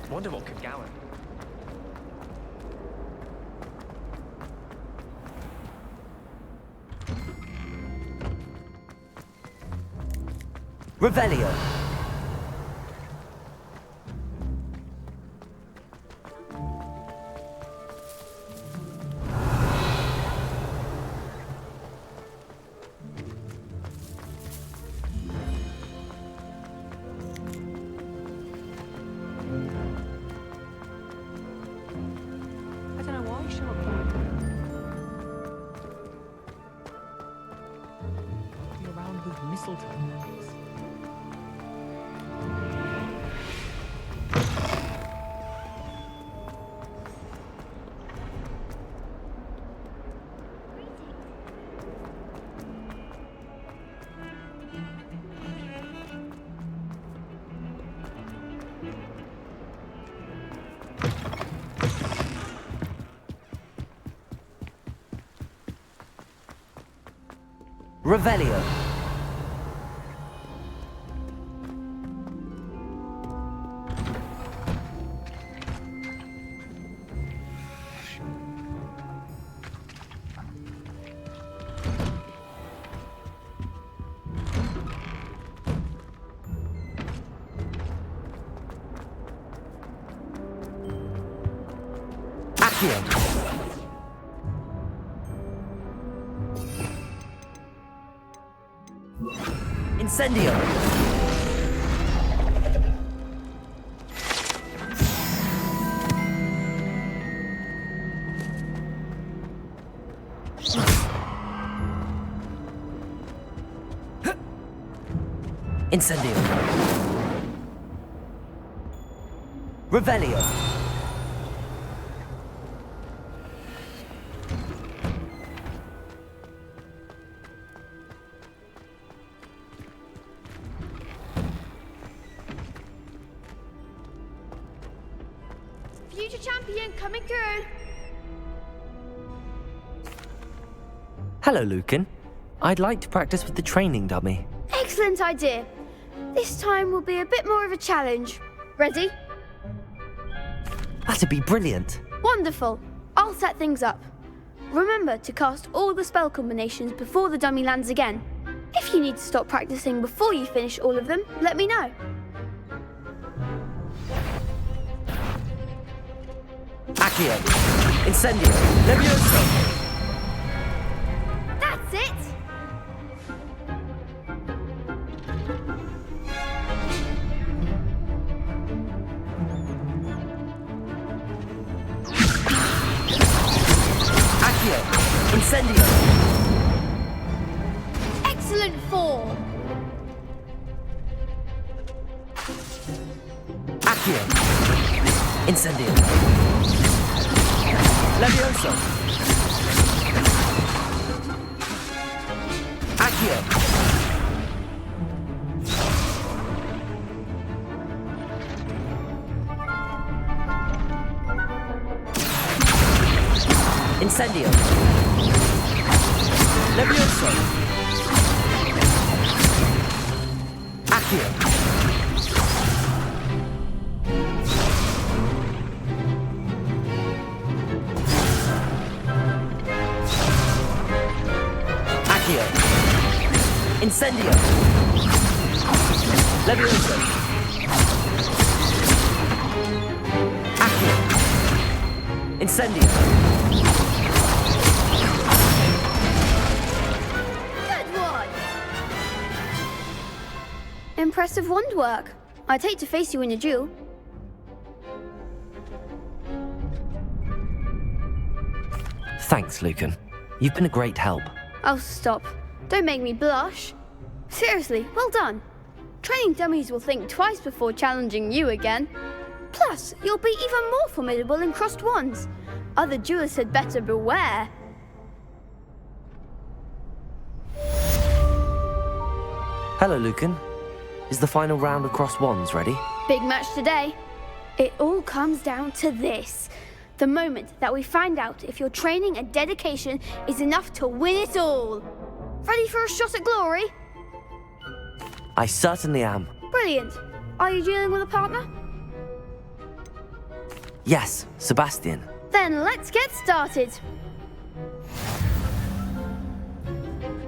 Wonder what could Gowan. Revelio. I don't know why you show up for Be around with mistletoe. Revelio. Accio. Incendio! Incendio! Revelio! Future champion coming through. Hello, Lucan. I'd like to practice with the training dummy. Excellent idea. This time will be a bit more of a challenge. Ready? That'd be brilliant. Wonderful. I'll set things up. Remember to cast all the spell combinations before the dummy lands again. If you need to stop practicing before you finish all of them, let me know. Accio. Incendio. Levioso. That's it! Accio. Incendio. Excellent form! Accio. Incendio. Levioso. Accio. Incendio. Levioso. Accio. Accio. Incendio. Levioso. Accio. Incendio. Good one! Impressive wand work. I'd hate to face you in a duel. Thanks, Lucan. You've been a great help. Oh, stop. Don't make me blush. Seriously, well done. Training dummies will think twice before challenging you again. Plus, you'll be even more formidable in crossed wands. Other duelists had better beware. Hello, Lucan. Is the final round of crossed wands ready? Big match today. It all comes down to this. The moment that we find out if your training and dedication is enough to win it all. Ready for a shot at glory? I certainly am. Brilliant. Are you dealing with a partner? Yes, Sebastian. Then let's get started.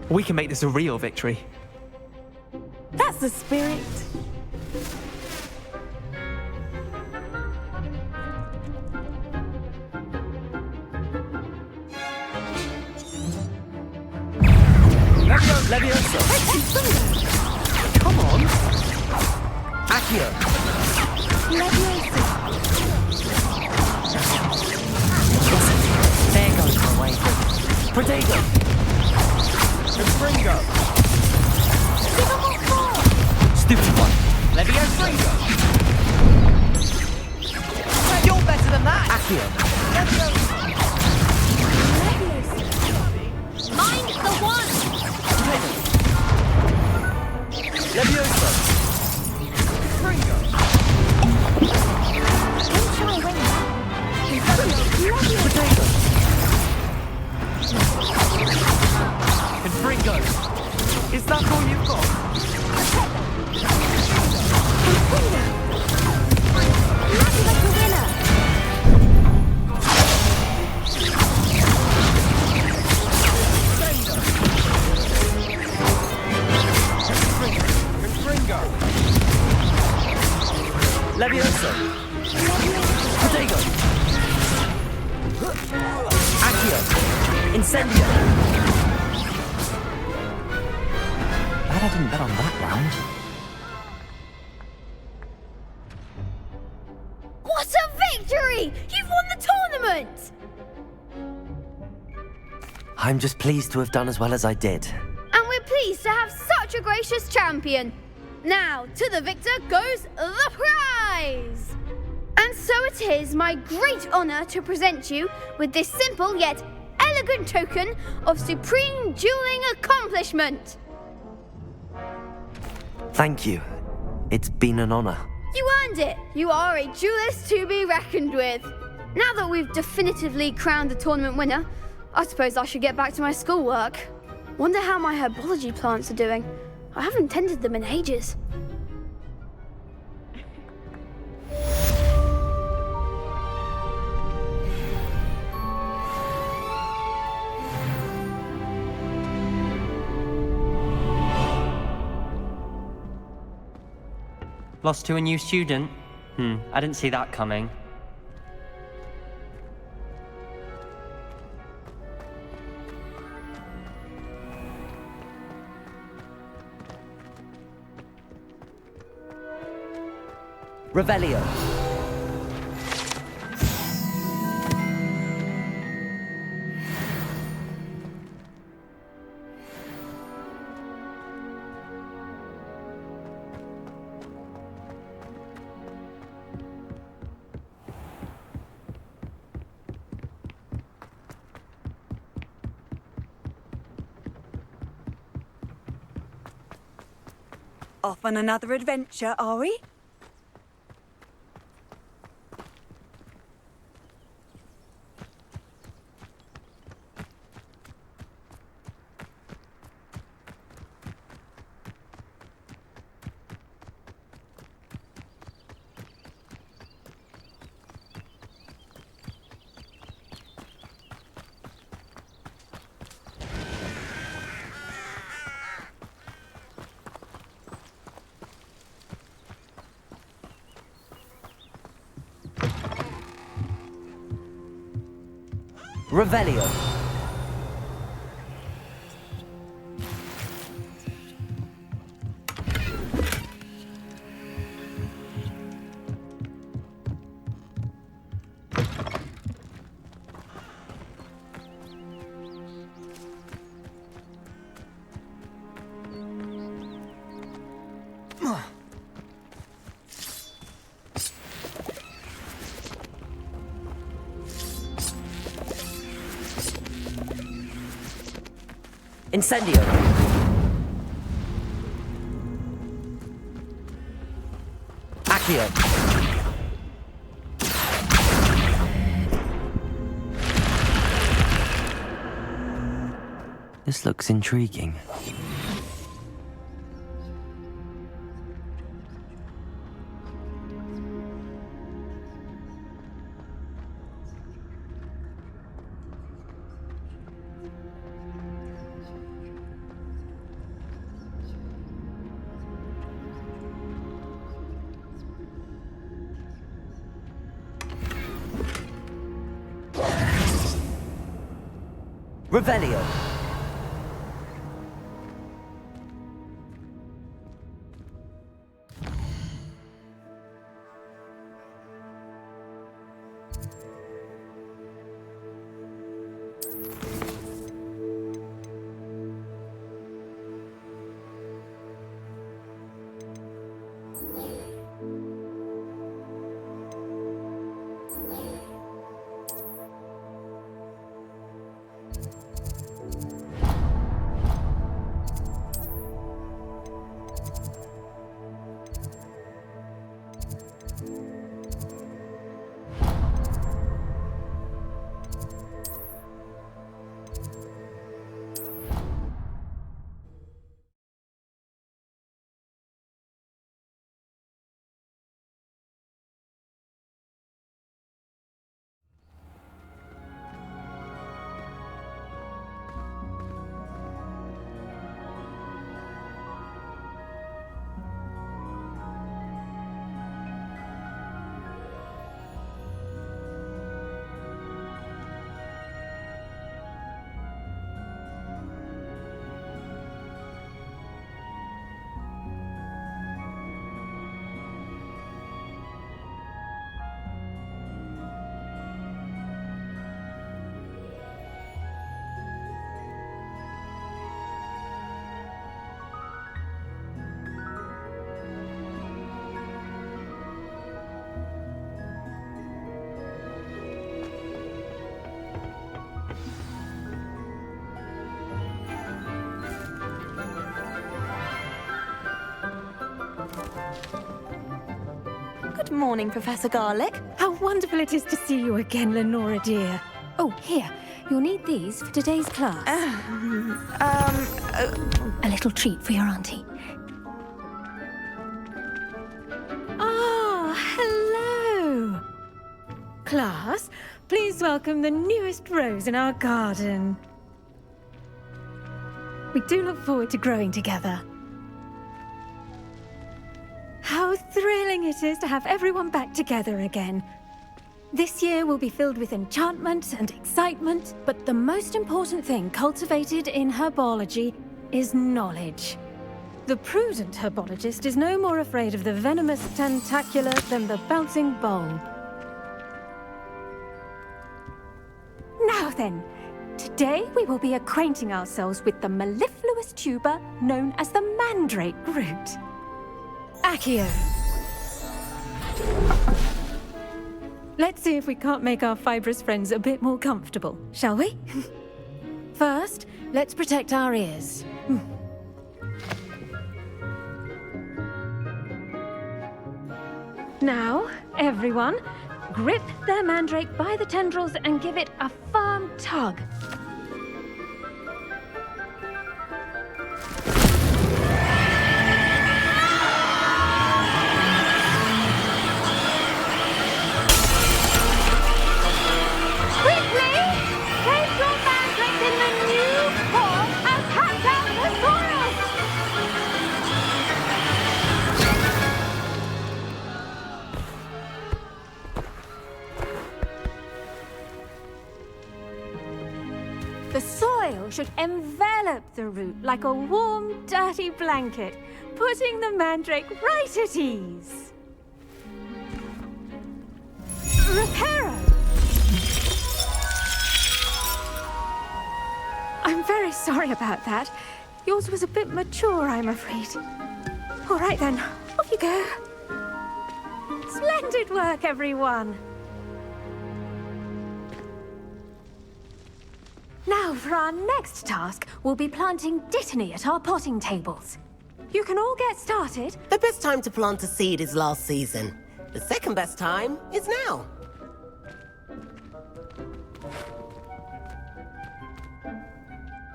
We can make this a real victory. That's the spirit. Levioso. Come on. Accio. Levioso. There goes my way. Protego. Fringo. Stupid one. Levioso. You're better than that. Accio. Levioso. Mind the one. Levioso. Fringo. Don't try Potato. And Fringo. Is that all you've got? Lucky like a winner. Levioso. Potato. Accio. Incendio. Glad I didn't bet on that round. What a victory! You've won the tournament! I'm just pleased to have done as well as I did. And we're pleased to have such a gracious champion. Now, to the victor goes the prize! And so it is my great honor to present you with this simple yet elegant token of supreme dueling accomplishment. Thank you. It's been an honor. You earned it. You are a duelist to be reckoned with. Now that we've definitively crowned the tournament winner, I suppose I should get back to my schoolwork. Wonder how my herbology plants are doing. I haven't tended them in ages. Lost to a new student? I didn't see that coming. Revelio. Off on another adventure, are we? Revelio. Incendio. Accio. This looks intriguing. Revelio. Good morning, Professor Garlic. How wonderful it is to see you again, Lenora dear. Oh, here. You'll need these for today's class. A little treat for your auntie. Ah, hello. Class, please welcome the newest rose in our garden. We do look forward to growing together. How thrilling it is to have everyone back together again. This year will be filled with enchantment and excitement, but the most important thing cultivated in herbology is knowledge. The prudent herbologist is no more afraid of the venomous tentacula than the bouncing bulb. Now then, today we will be acquainting ourselves with the mellifluous tuber known as the mandrake root. Accio. Let's see if we can't make our fibrous friends a bit more comfortable, shall we? First, let's protect our ears. Now, everyone, grip their mandrake by the tendrils and give it a firm tug. The soil should envelop the root like a warm, dirty blanket, putting the mandrake right at ease. Reparo! I'm very sorry about that. Yours was a bit mature, I'm afraid. All right then, off you go. Splendid work, everyone. Now, for our next task, we'll be planting dittany at our potting tables. You can all get started. The best time to plant a seed is last season. The second best time is now.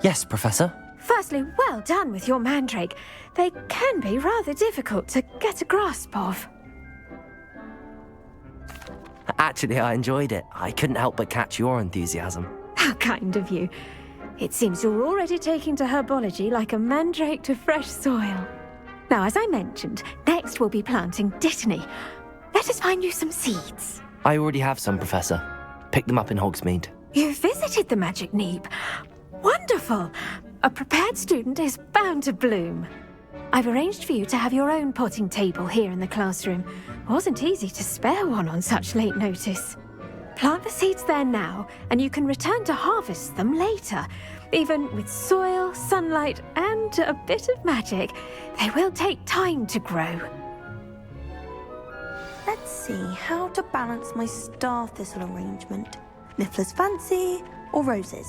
Yes, Professor. Firstly, well done with your mandrake. They can be rather difficult to get a grasp of. Actually, I enjoyed it. I couldn't help but catch your enthusiasm. How kind of you. It seems you're already taking to herbology like a mandrake to fresh soil. Now, as I mentioned, next we'll be planting dittany. Let us find you some seeds. I already have some, Professor. Picked them up in Hogsmeade. You visited the Magic Neep. Wonderful. A prepared student is bound to bloom. I've arranged for you to have your own potting table here in the classroom. Wasn't easy to spare one on such late notice. Plant the seeds there now, and you can return to harvest them later. Even with soil, sunlight, and a bit of magic, they will take time to grow. Let's see how to balance my star thistle arrangement. Niffler's Fancy or roses?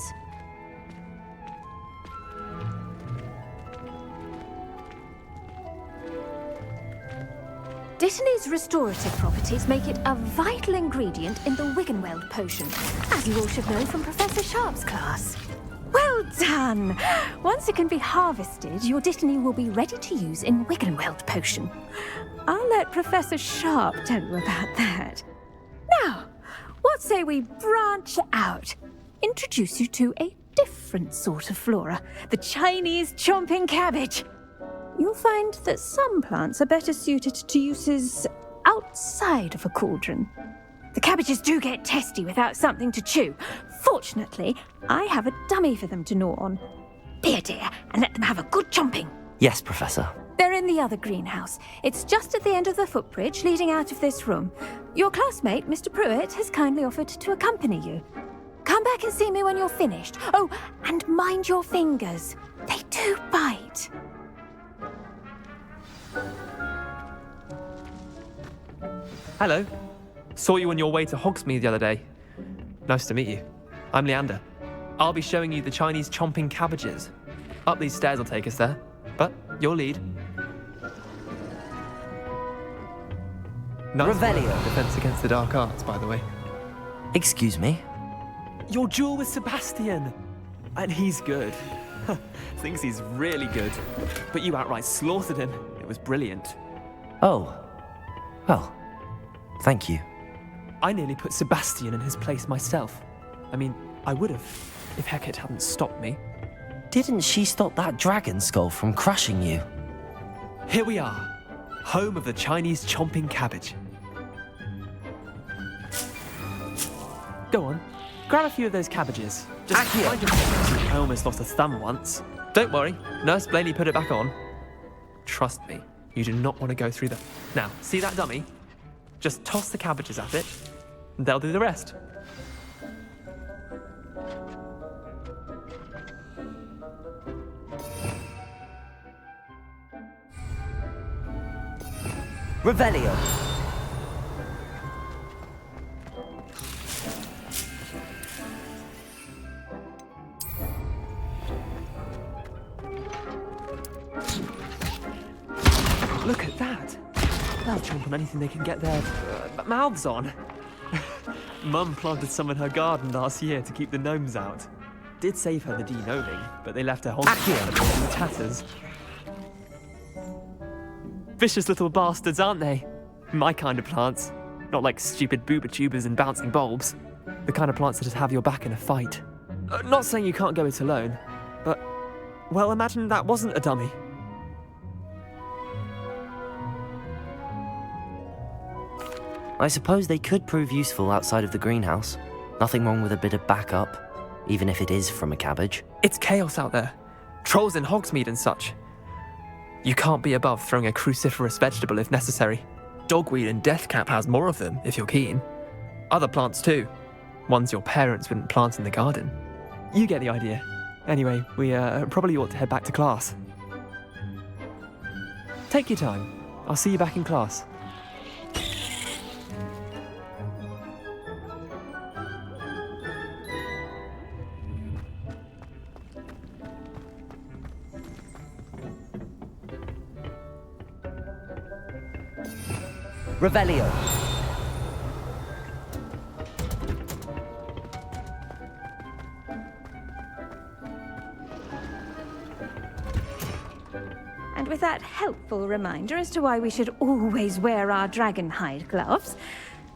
Dittany's restorative properties make it a vital ingredient in the Wiggenweld potion, as you all should know from Professor Sharp's class. Well done! Once it can be harvested, your dittany will be ready to use in Wiggenweld potion. I'll let Professor Sharp tell you about that. Now, what say we branch out? Introduce you to a different sort of flora, the Chinese chomping cabbage. You'll find that some plants are better suited to uses outside of a cauldron. The cabbages do get testy without something to chew. Fortunately, I have a dummy for them to gnaw on. Be a dear and let them have a good chomping. Yes, Professor. They're in the other greenhouse. It's just at the end of the footbridge leading out of this room. Your classmate, Mr. Pruitt, has kindly offered to accompany you. Come back and see me when you're finished. Oh, and mind your fingers. They do bite. Hello. Saw you on your way to Hogsmeade the other day. Nice to meet you. I'm Leander. I'll be showing you the Chinese chomping cabbages. Up these stairs will take us there, but your lead. Nice Revelio. Defense against the dark arts, by the way. Excuse me? Your duel with Sebastian. And he's good. Thinks he's really good. But you outright slaughtered him. It was brilliant. Oh. Well, thank you. I nearly put Sebastian in his place myself. I mean, I would have, if Hecate hadn't stopped me. Didn't she stop that dragon skull from crushing you? Here we are, home of the Chinese chomping cabbage. Go on, grab a few of those cabbages. Just mind your... I almost lost a thumb once. Don't worry, Nurse Blaney put it back on. Trust me, you do not want to go through the... Now, see that dummy? Just toss the cabbages at it, and they'll do the rest. Revelio. Look at that! They'll chomp on anything they can get their mouths on. Mum planted some in her garden last year to keep the gnomes out. Did save her the de-gnoming, but they left her holding in tatters. Vicious little bastards, aren't they? My kind of plants. Not like stupid booba tubers and bouncing bulbs. The kind of plants that just have your back in a fight. Not saying you can't go it alone, but... well, imagine that wasn't a dummy. I suppose they could prove useful outside of the greenhouse. Nothing wrong with a bit of backup, even if it is from a cabbage. It's chaos out there. Trolls in Hogsmeade and such. You can't be above throwing a cruciferous vegetable if necessary. Dogweed and deathcap has more of them, if you're keen. Other plants too. Ones your parents wouldn't plant in the garden. You get the idea. Anyway, we probably ought to head back to class. Take your time. I'll see you back in class. Revelio. And with that helpful reminder as to why we should always wear our dragon hide gloves,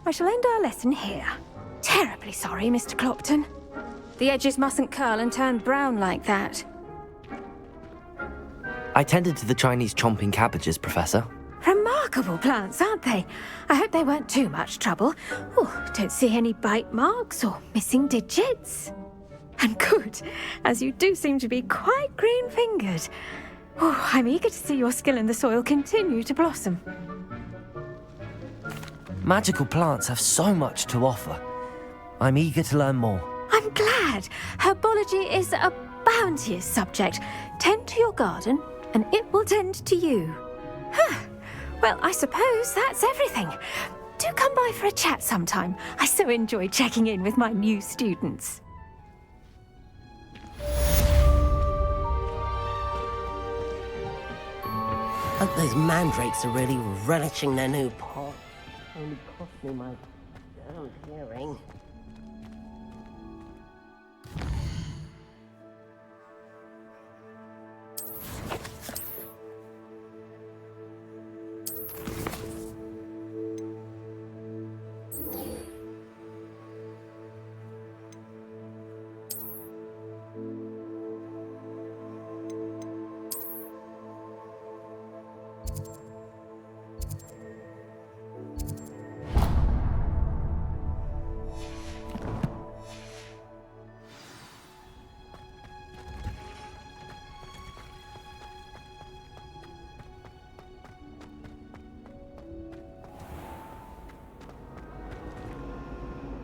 I shall end our lesson here. Terribly sorry, Mr. Clopton. The edges mustn't curl and turn brown like that. I tended to the Chinese chomping cabbages, Professor. Remarkable plants, aren't they? I hope they weren't too much trouble. Oh, don't see any bite marks or missing digits. And good, as you do seem to be quite green-fingered. Oh, I'm eager to see your skill in the soil continue to blossom. Magical plants have so much to offer. I'm eager to learn more. I'm glad. Herbology is a bounteous subject. Tend to your garden, and it will tend to you. Huh. Well, I suppose that's everything. Do come by for a chat sometime. I so enjoy checking in with my new students. Hope those mandrakes are really relishing their new pot. Only cost me my damn hearing.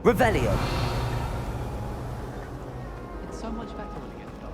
Revelio. It's so much better when it gets dark.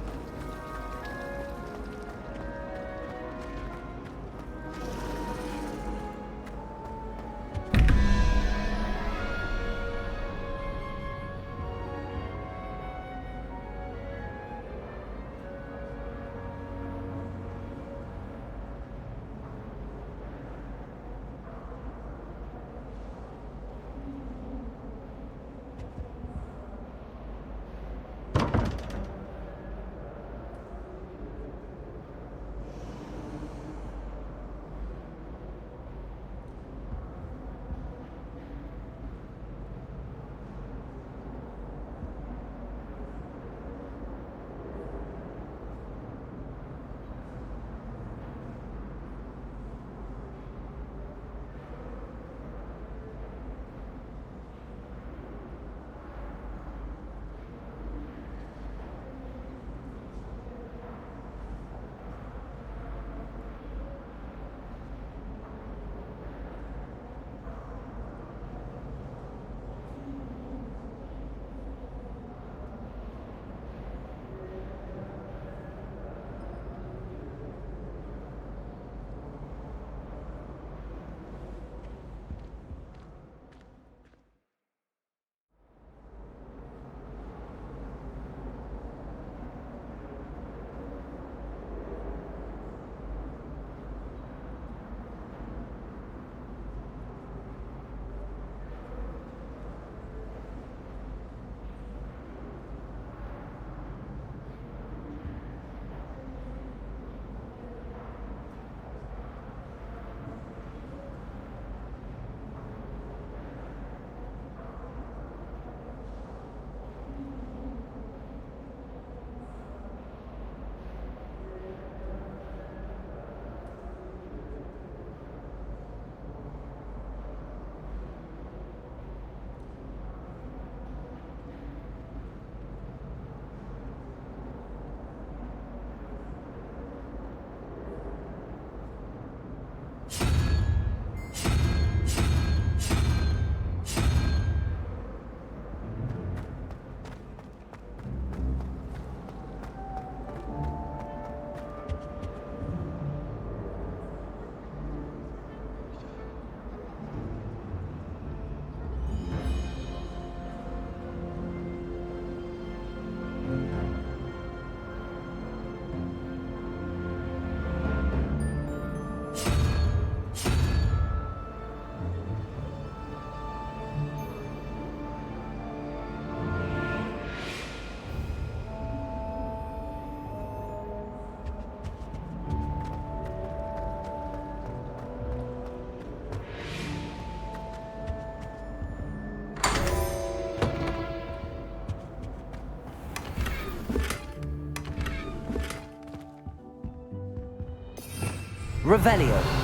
Revelio.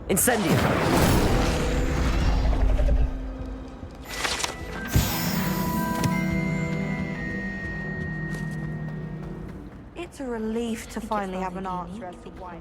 Incendio. It's a relief to finally have an answer as to why.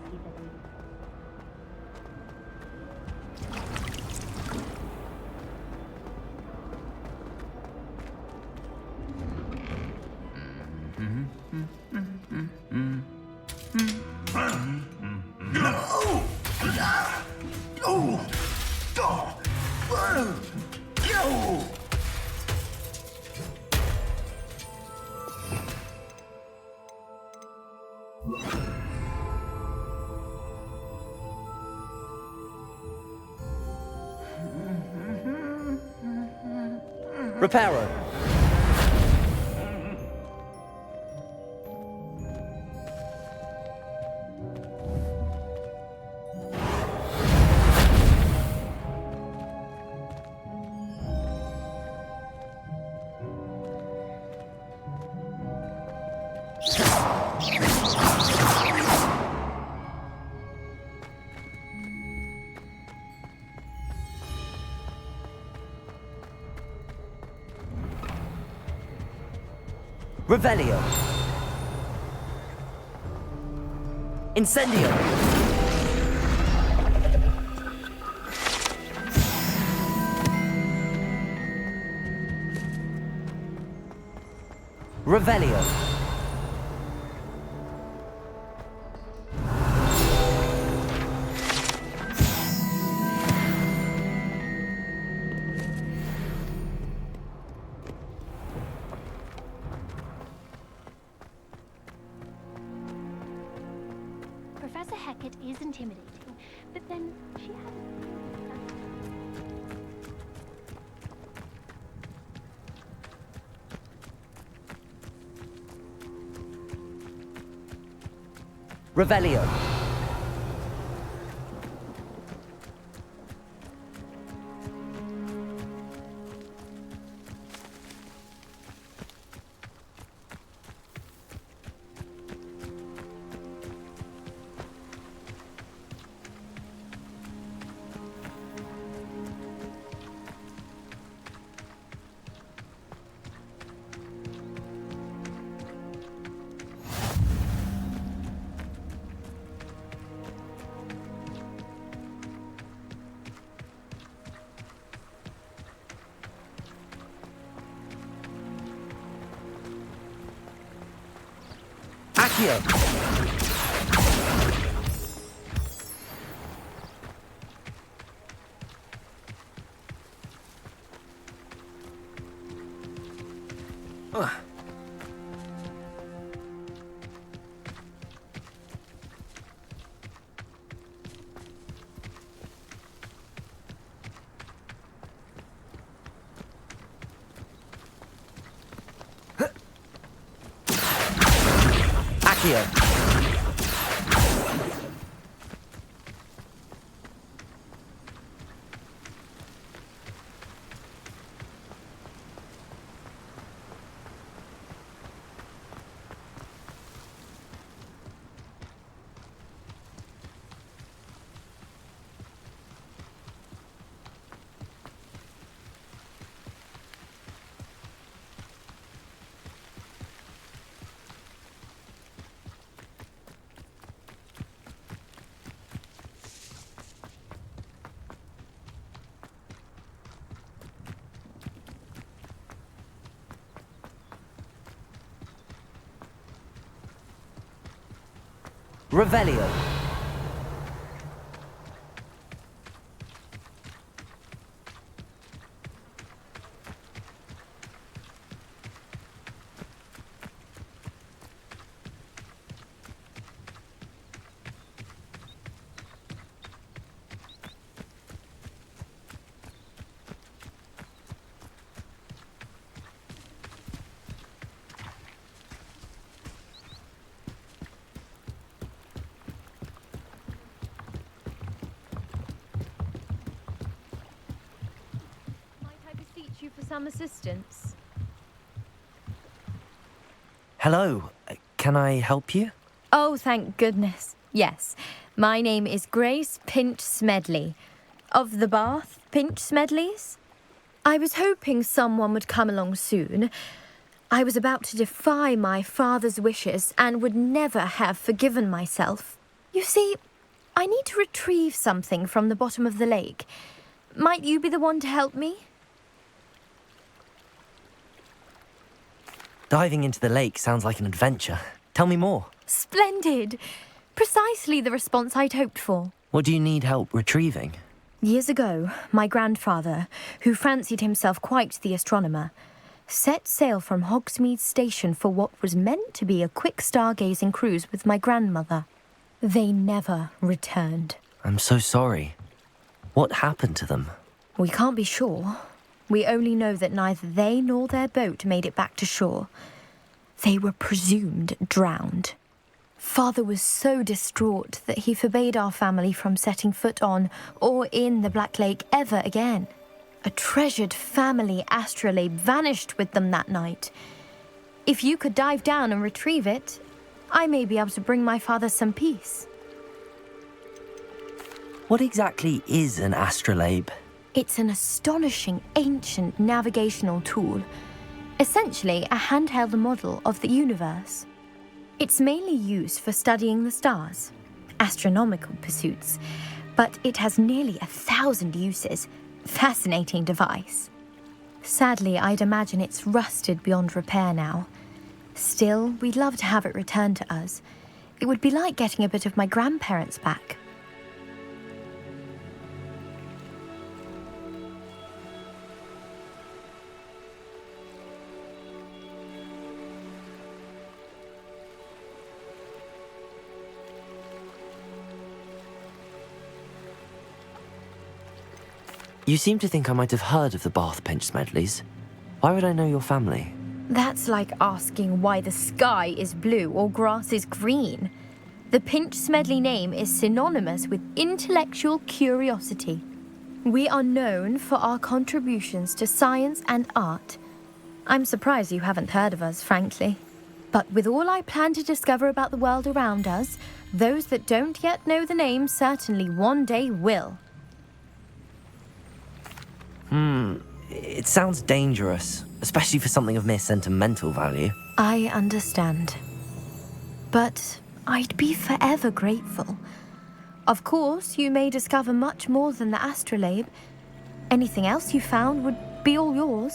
Reparo. Revelio. Incendio. Revelio. Professor Hecat is intimidating, but then she has... Revelio. Accio. Accio. Revelio. You for some assistance. Hello. Can I help you? Oh, thank goodness. Yes. My name is Grace Pinch Smedley. Of the Bath Pinch Smedleys. I was hoping someone would come along soon. I was about to defy my father's wishes and would never have forgiven myself. You see, I need to retrieve something from the bottom of the lake. Might you be the one to help me? Diving into the lake sounds like an adventure. Tell me more. Splendid! Precisely the response I'd hoped for. What do you need help retrieving? Years ago, my grandfather, who fancied himself quite the astronomer, set sail from Hogsmeade Station for what was meant to be a quick stargazing cruise with my grandmother. They never returned. I'm so sorry. What happened to them? We can't be sure. We only know that neither they nor their boat made it back to shore. They were presumed drowned. Father was so distraught that he forbade our family from setting foot on or in the Black Lake ever again. A treasured family astrolabe vanished with them that night. If you could dive down and retrieve it, I may be able to bring my father some peace. What exactly is an astrolabe? It's an astonishing ancient navigational tool, essentially a handheld model of the universe. It's mainly used for studying the stars, astronomical pursuits, but it has nearly 1,000 uses. Fascinating device. Sadly, I'd imagine it's rusted beyond repair now. Still, we'd love to have it returned to us. It would be like getting a bit of my grandparents back. You seem to think I might have heard of the Bath Pinch Smedleys. Why would I know your family? That's like asking why the sky is blue or grass is green. The Pinch Smedley name is synonymous with intellectual curiosity. We are known for our contributions to science and art. I'm surprised you haven't heard of us, frankly. But with all I plan to discover about the world around us, those that don't yet know the name certainly one day will. It sounds dangerous, especially for something of mere sentimental value. I understand. But I'd be forever grateful. Of course, you may discover much more than the astrolabe. Anything else you found would be all yours.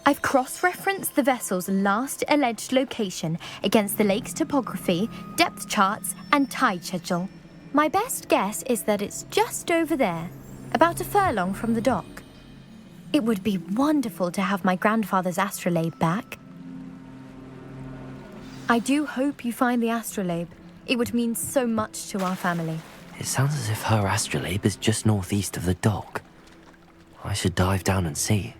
I've cross-referenced the vessel's last alleged location against the lake's topography, depth charts, and tide schedule. My best guess is that it's just over there, about a furlong from the dock. It would be wonderful to have my grandfather's astrolabe back. I do hope you find the astrolabe. It would mean so much to our family. It sounds as if her astrolabe is just northeast of the dock. I should dive down and see.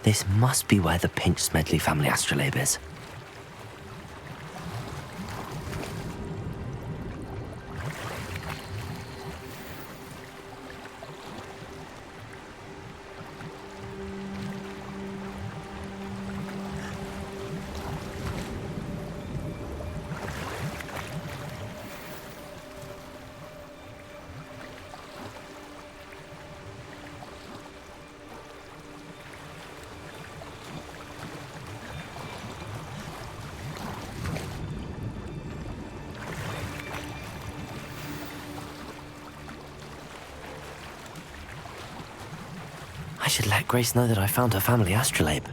This must be where the Pinch Smedley family astrolabe is. I should let Grace know that I found her family astrolabe.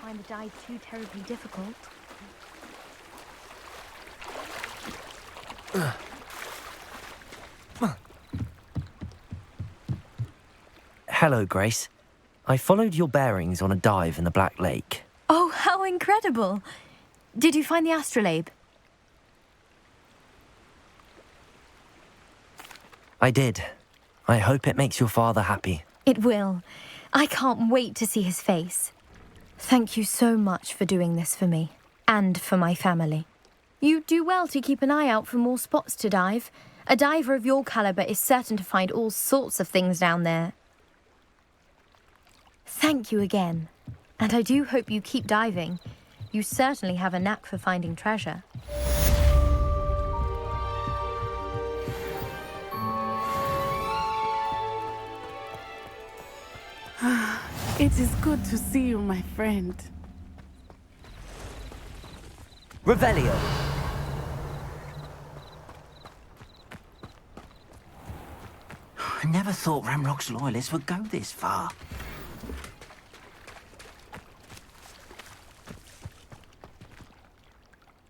Find the dive too terribly difficult. Hello, Grace. I followed your bearings on a dive in the Black Lake. Oh, how incredible! Did you find the astrolabe? I did. I hope it makes your father happy. It will. I can't wait to see his face. Thank you so much for doing this for me, and for my family. You do well to keep an eye out for more spots to dive. A diver of your caliber is certain to find all sorts of things down there. Thank you again, and I do hope you keep diving. You certainly have a knack for finding treasure. It is good to see you, my friend. Revelio. I never thought Ramrock's loyalists would go this far.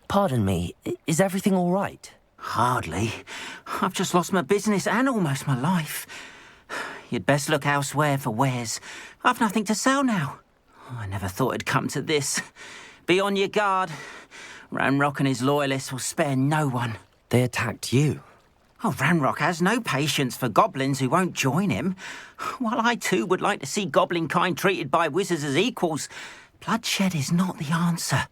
Pardon me, is everything all right? Hardly. I've just lost my business and almost my life. You'd best look elsewhere for wares. I've nothing to sell now. I never thought it'd come to this. Be on your guard. Ramrock and his loyalists will spare no one. They attacked you. Oh, Ramrock has no patience for goblins who won't join him. While I too would like to see goblin kind treated by wizards as equals, bloodshed is not the answer.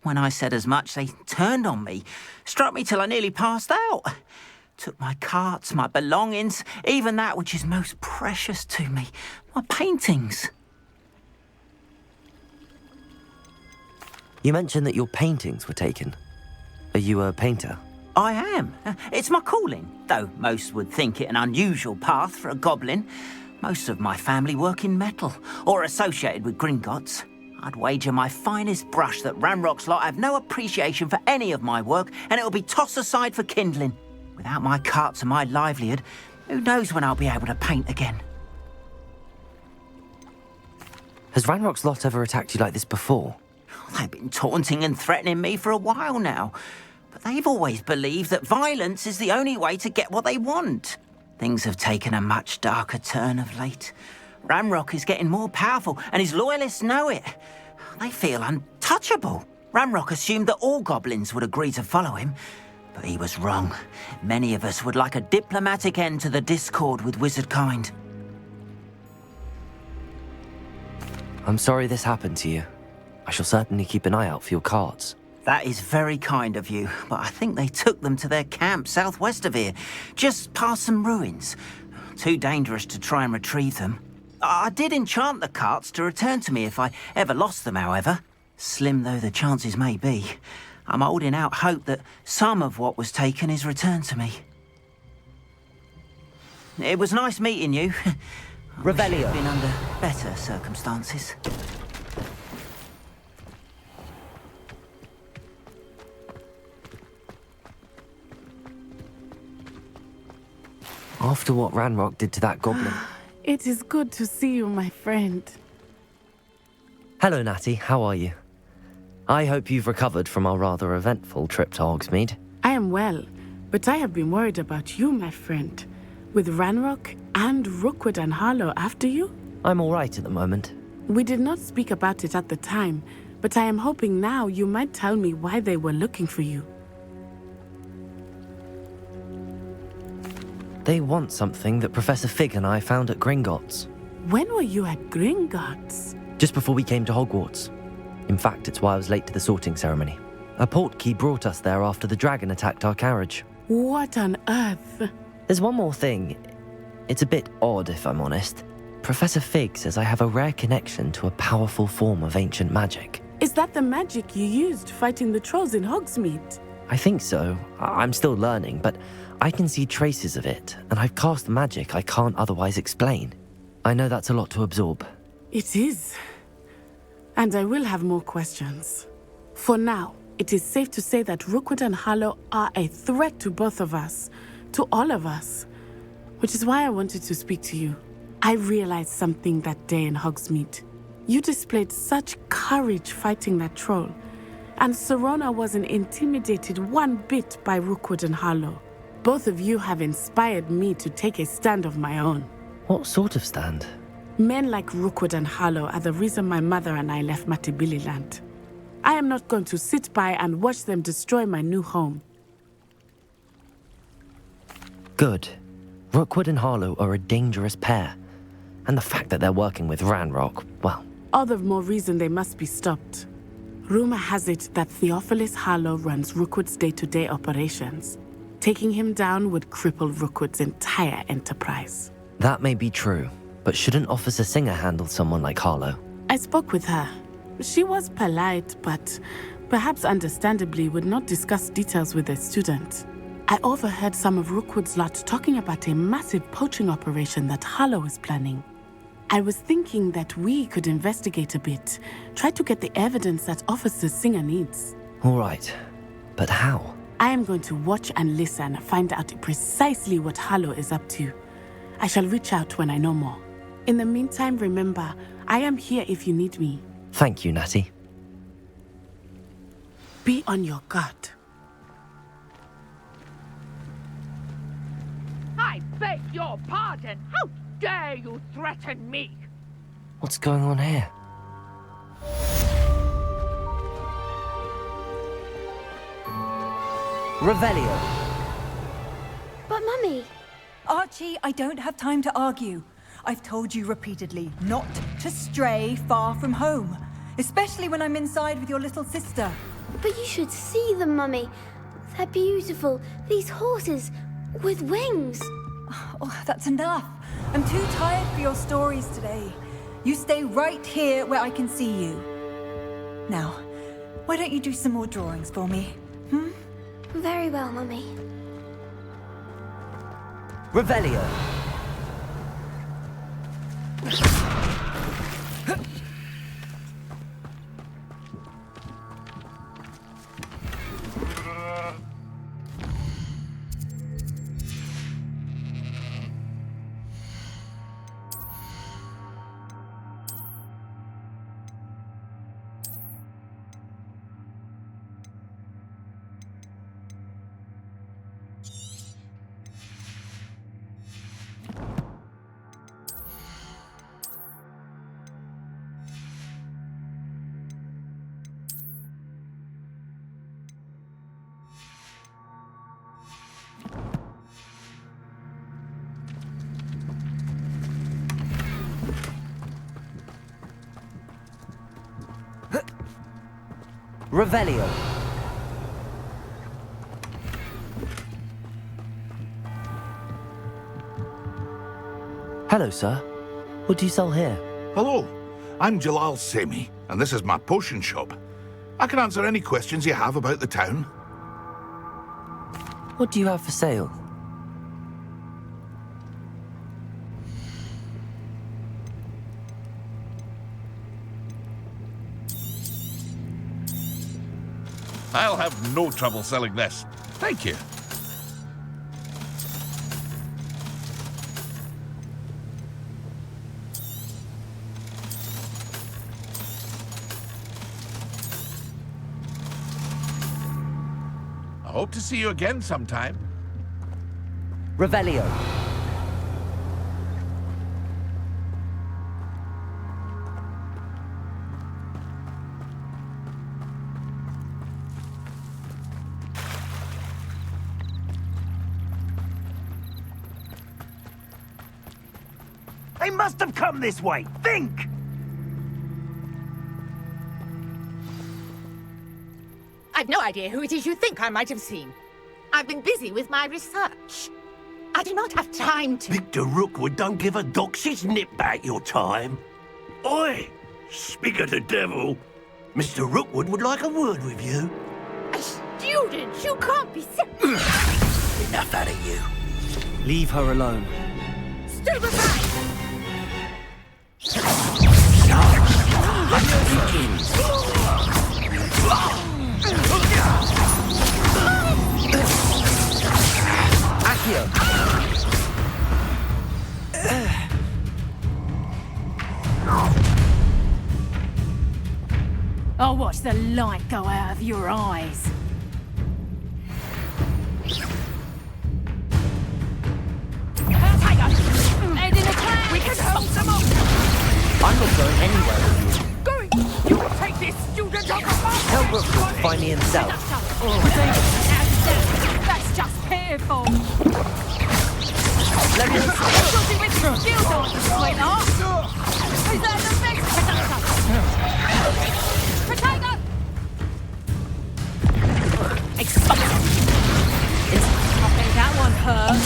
When I said as much, they turned on me, struck me till I nearly passed out. Took my carts, my belongings, even that which is most precious to me, my paintings. You mentioned that your paintings were taken. Are you a painter? I am. It's my calling, though most would think it an unusual path for a goblin. Most of my family work in metal, or associated with Gringotts. I'd wager my finest brush that Ramrock's lot have no appreciation for any of my work, and it'll be tossed aside for kindling. Without my carts and my livelihood, who knows when I'll be able to paint again? Has Ranrock's lot ever attacked you like this before? They've been taunting and threatening me for a while now. But they've always believed that violence is the only way to get what they want. Things have taken a much darker turn of late. Ramrock is getting more powerful, and his loyalists know it. They feel untouchable. Ramrock assumed that all goblins would agree to follow him, but he was wrong. Many of us would like a diplomatic end to the discord with wizard kind. I'm sorry this happened to you. I shall certainly keep an eye out for your carts. That is very kind of you, but I think they took them to their camp southwest of here, just past some ruins. Too dangerous to try and retrieve them. I did enchant the carts to return to me if I ever lost them, however. Slim though the chances may be, I'm holding out hope that some of what was taken is returned to me. It was nice meeting you. Revelio. I've been under better circumstances. After what Ranrock did to that goblin. It is good to see you, my friend. Hello, Natty. How are you? I hope you've recovered from our rather eventful trip to Hogsmeade. I am well, but I have been worried about you, my friend. With Ranrock and Rookwood and Harlow after you? I'm all right at the moment. We did not speak about it at the time, but I am hoping now you might tell me why they were looking for you. They want something that Professor Fig and I found at Gringotts. When were you at Gringotts? Just before we came to Hogwarts. In fact, it's why I was late to the sorting ceremony. A portkey brought us there after the dragon attacked our carriage. What on earth? There's one more thing. It's a bit odd, if I'm honest. Professor Fig says I have a rare connection to a powerful form of ancient magic. Is that the magic you used fighting the trolls in Hogsmeade? I think so. I'm still learning, but I can see traces of it, and I've cast magic I can't otherwise explain. I know that's a lot to absorb. It is. And I will have more questions. For now, it is safe to say that Rookwood and Harlow are a threat to both of us, to all of us, which is why I wanted to speak to you. I realized something that day in Hogsmeade. You displayed such courage fighting that troll, and Serona wasn't intimidated one bit by Rookwood and Harlow. Both of you have inspired me to take a stand of my own. What sort of stand? Men like Rookwood and Harlow are the reason my mother and I left Matabeleland. I am not going to sit by and watch them destroy my new home. Good. Rookwood and Harlow are a dangerous pair. And the fact that they're working with Ranrock, well... All the more reason they must be stopped. Rumor has it that Theophilus Harlow runs Rookwood's day-to-day operations. Taking him down would cripple Rookwood's entire enterprise. That may be true, but shouldn't Officer Singer handle someone like Harlow? I spoke with her. She was polite, but perhaps understandably would not discuss details with a student. I overheard some of Rookwood's lot talking about a massive poaching operation that Harlow is planning. I was thinking that we could investigate a bit, try to get the evidence that Officer Singer needs. All right, but how? I am going to watch and listen, find out precisely what Harlow is up to. I shall reach out when I know more. In the meantime, remember, I am here if you need me. Thank you, Natty. Be on your guard. I beg your pardon. How dare you threaten me? What's going on here? Revelio. But Mummy... Archie, I don't have time to argue. I've told you repeatedly not to stray far from home, especially when I'm inside with your little sister. But you should see them, Mummy. They're beautiful. These horses with wings. Oh, that's enough. I'm too tired for your stories today. You stay right here where I can see you. Now, why don't you do some more drawings for me? Very well, Mummy. Revelio. Revelio. Hello, sir. What do you sell here? Hello, I'm Jalal Semi, and this is my potion shop. I can answer any questions you have about the town. What do you have for sale? I'll have no trouble selling this. Thank you. Hope to see you again sometime. Revelio. They must have come this way. Think! I've no idea who it is you think I might have seen. I've been busy with my research. I do not have time to... Victor Rookwood don't give a doxy's nip back your time. Oi! Speak of the devil. Mr. Rookwood would like a word with you. A student? You can't be... Enough out of you. Leave her alone. Stupefy! Accio. I'll watch the light go out of your eyes. We can hold them up! I'm not going anywhere with you. Going! You will take this student off the bus! Tell Rookwood to find me himself. That's just painful! Let me... Shooting with shield on, sweetheart! Is that the best Potato! Explosive! I think that one hurt.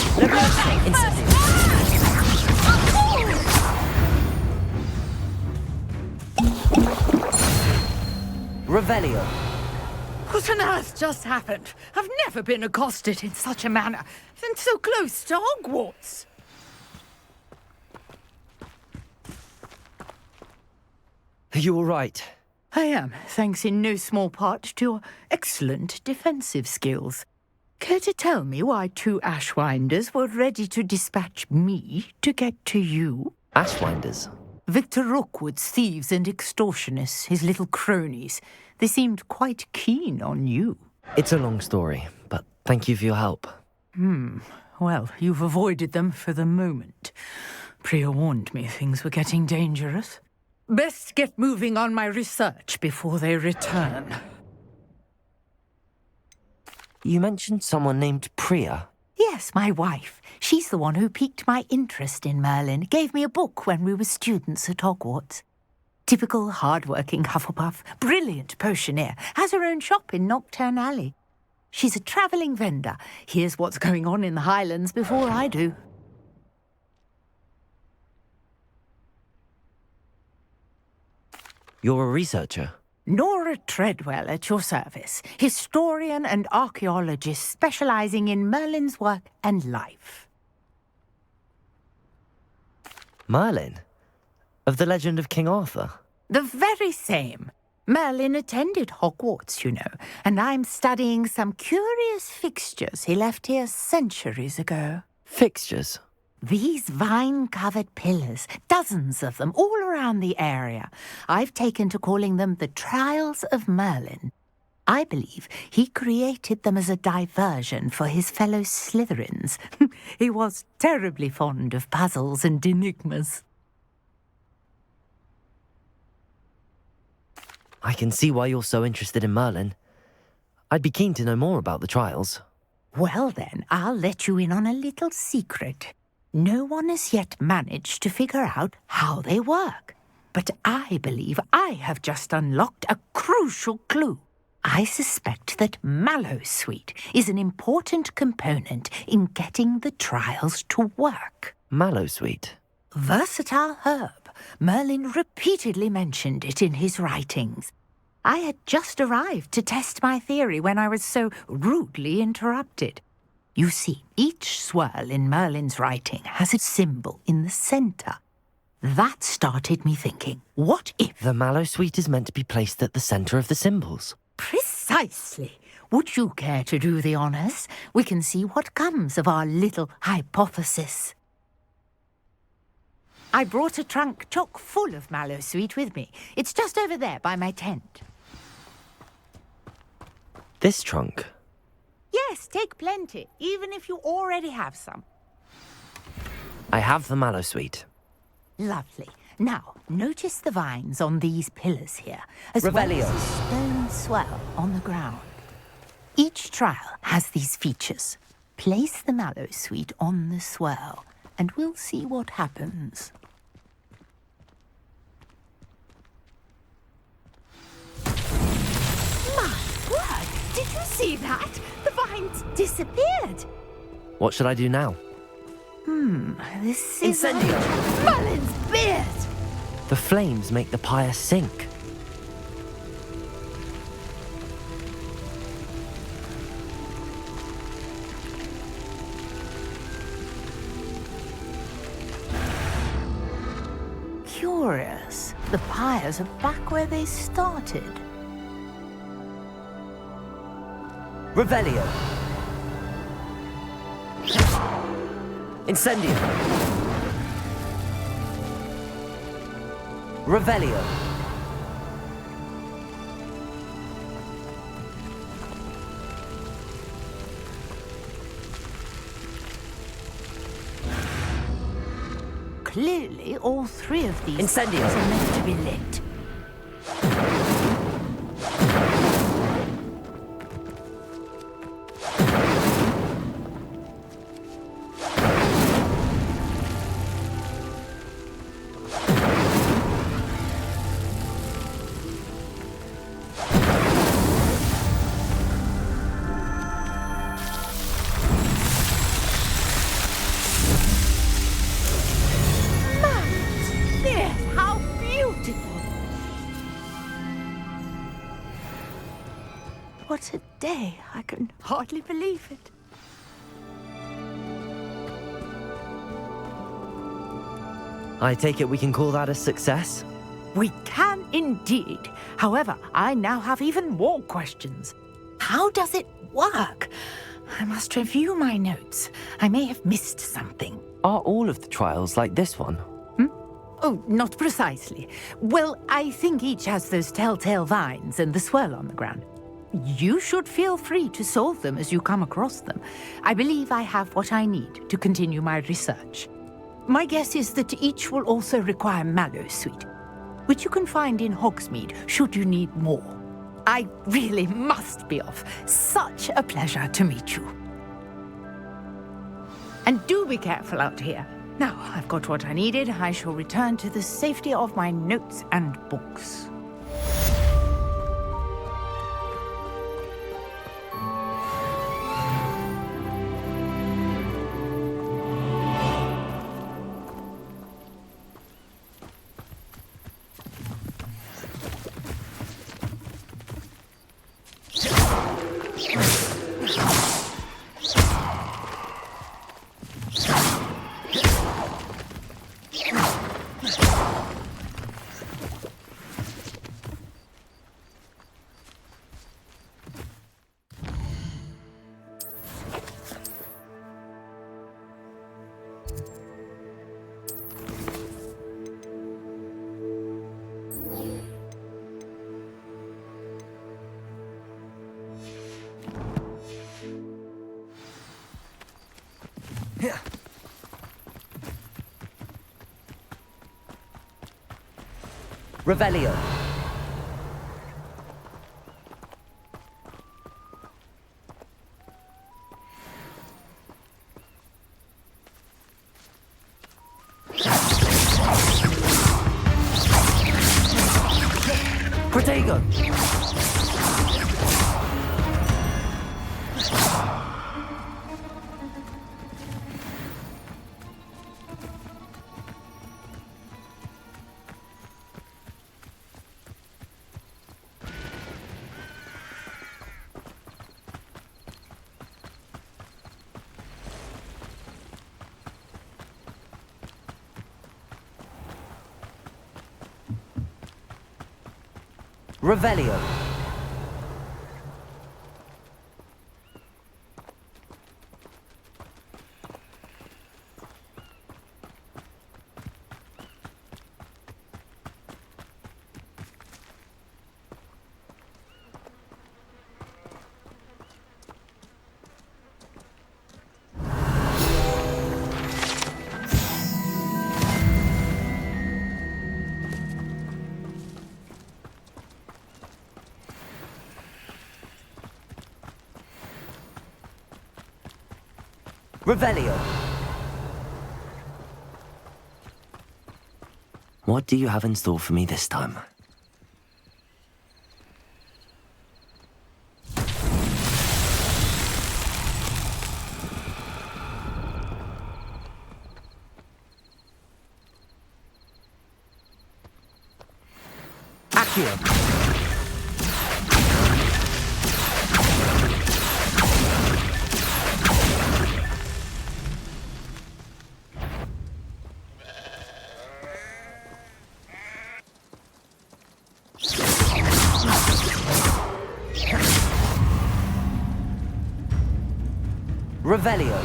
Instantly. Revelio. What on earth just happened? I've never been accosted in such a manner, and so close to Hogwarts. Are you all right? I am, thanks in no small part to your excellent defensive skills. Care to tell me why 2 Ashwinders were ready to dispatch me to get to you? Ashwinders? Victor Rookwood's thieves and extortionists, his little cronies. They seemed quite keen on you. It's a long story, but thank you for your help. Well, you've avoided them for the moment. Priya warned me things were getting dangerous. Best get moving on my research before they return. You mentioned someone named Priya. Yes, my wife. She's the one who piqued my interest in Merlin. Gave me a book when we were students at Hogwarts. Typical hard-working Hufflepuff, brilliant potioneer, has her own shop in Knockturn Alley. She's a travelling vendor. Hears what's going on in the Highlands before I do. You're a researcher? Nora Treadwell at your service, historian and archaeologist specialising in Merlin's work and life. Merlin? Of the legend of King Arthur? The very same. Merlin attended Hogwarts, you know, and I'm studying some curious fixtures he left here centuries ago. Fixtures? These vine-covered pillars, dozens of them, all around the area. I've taken to calling them the Trials of Merlin. I believe he created them as a diversion for his fellow Slytherins. He was terribly fond of puzzles and enigmas. I can see why you're so interested in Merlin. I'd be keen to know more about the trials. Well then, I'll let you in on a little secret. No one has yet managed to figure out how they work. But I believe I have just unlocked a crucial clue. I suspect that Mallowsweet is an important component in getting the trials to work. Mallowsweet? Versatile herb. Merlin repeatedly mentioned it in his writings. I had just arrived to test my theory when I was so rudely interrupted. You see, each swirl in Merlin's writing has a symbol in the centre. That started me thinking, what if... The Mallowsweet is meant to be placed at the centre of the symbols. Precisely. Would you care to do the honours? We can see what comes of our little hypothesis. I brought a trunk chock full of Mallowsweet with me. It's just over there by my tent. This trunk? Yes, take plenty, even if you already have some. I have the mallow sweet. Lovely. Now, notice the vines on these pillars here, as Revelio. well as a stone swell on the ground. Each trial has these features. Place the mallow sweet on the swell, and we'll see what happens. My word! Did you see that? The vines disappeared. What should I do now? This is... Incendio! Merlin's beard! The flames make the pyre sink. Curious. The pyres are back where they started. Revelio. Incendio. Revelio. Clearly, all three of these Incendio. fires are meant to be lit. How beautiful! What a day! I can hardly believe it. I take it we can call that a success? We can indeed. However, I now have even more questions. How does it work? I must review my notes. I may have missed something. Are all of the trials like this one? Oh, not precisely. Well, I think each has those telltale vines and the swirl on the ground. You should feel free to solve them as you come across them. I believe I have what I need to continue my research. My guess is that each will also require mallow sweet, which you can find in Hogsmeade should you need more. I really must be off. Such a pleasure to meet you. And do be careful out here. Now, I've got what I needed. I shall return to the safety of my notes and books. Revelio. Protego. Revelio. Revelio. What do you have in store for me this time? Accio. Revelio.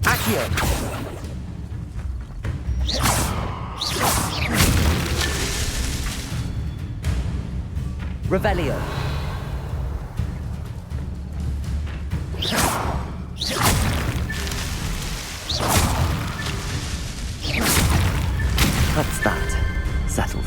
Accio. Revelio. That's that. Settled.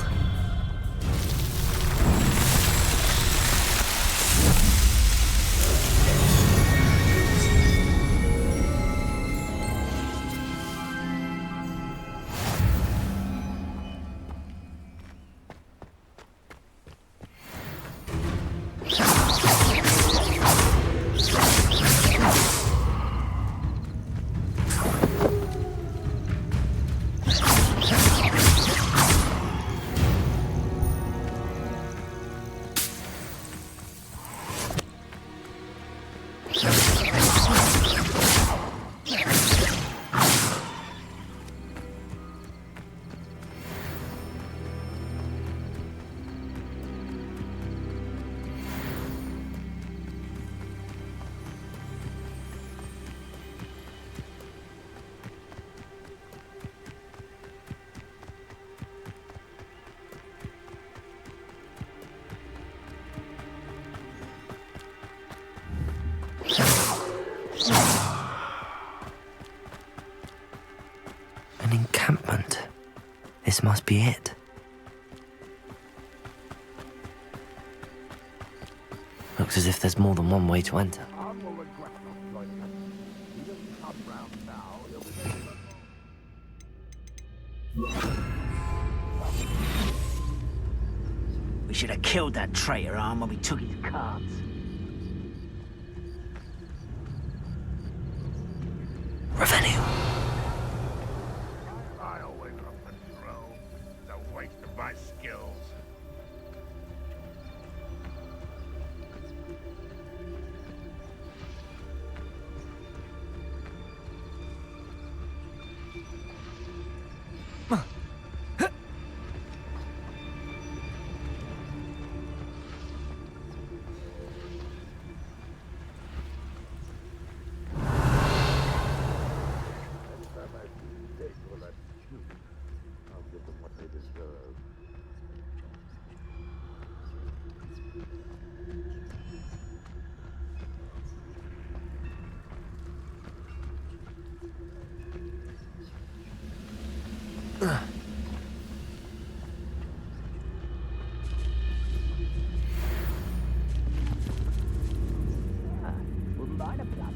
An encampment. This must be it. Looks as if there's more than one way to enter. We should have killed that traitor arm when we took his cards. Revenue. I always love patrol. The waste of my skills.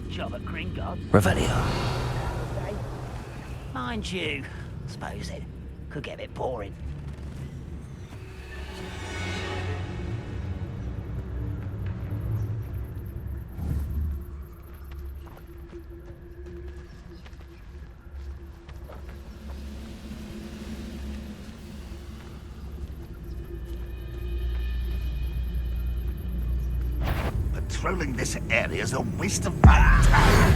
Job at Gringotts. Revelio. Mind you, I suppose it could get a bit boring. Patrolling this area is a waste of my time.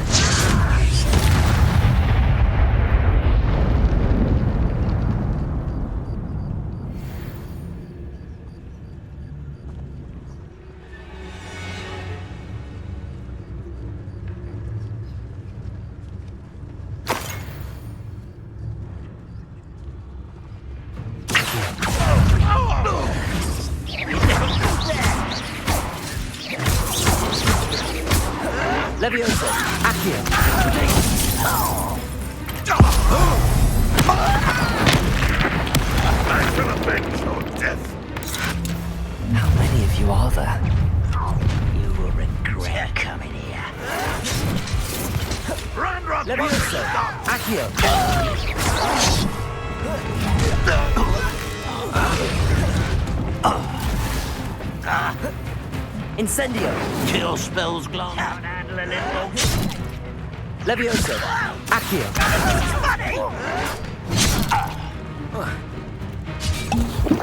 Leviosa. Accio. I shall avenge your death. How many of you are there? You will regret coming here. Accio! Incendio! Kill spells glance. Can't handle a little. Levioso! Accio!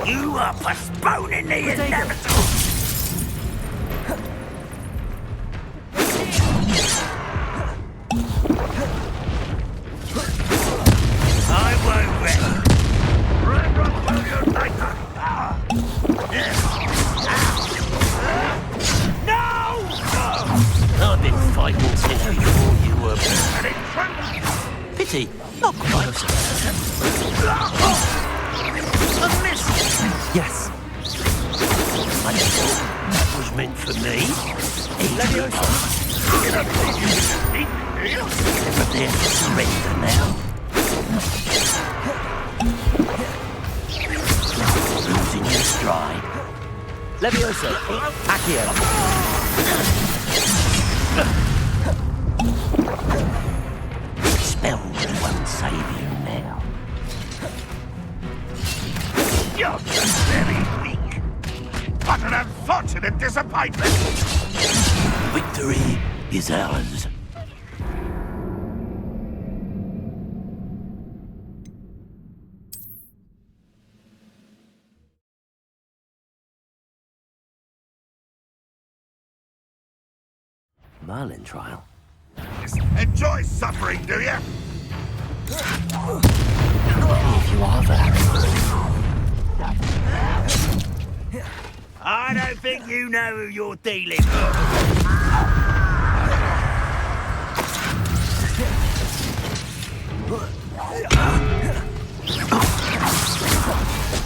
You are postponing the inevitable. I won't rest. No! I've been fighting since before you were born. Pity, not quite. A miss! Yes. I thought that was meant for me. Prepare to surrender now. Losing your stride. Levioso! Accio! Spell won't save you now. You're very weak. What an unfortunate disappointment! Victory is ours. Merlin trial? Enjoy suffering, do you? If you are there. I don't think you know who you're dealing with.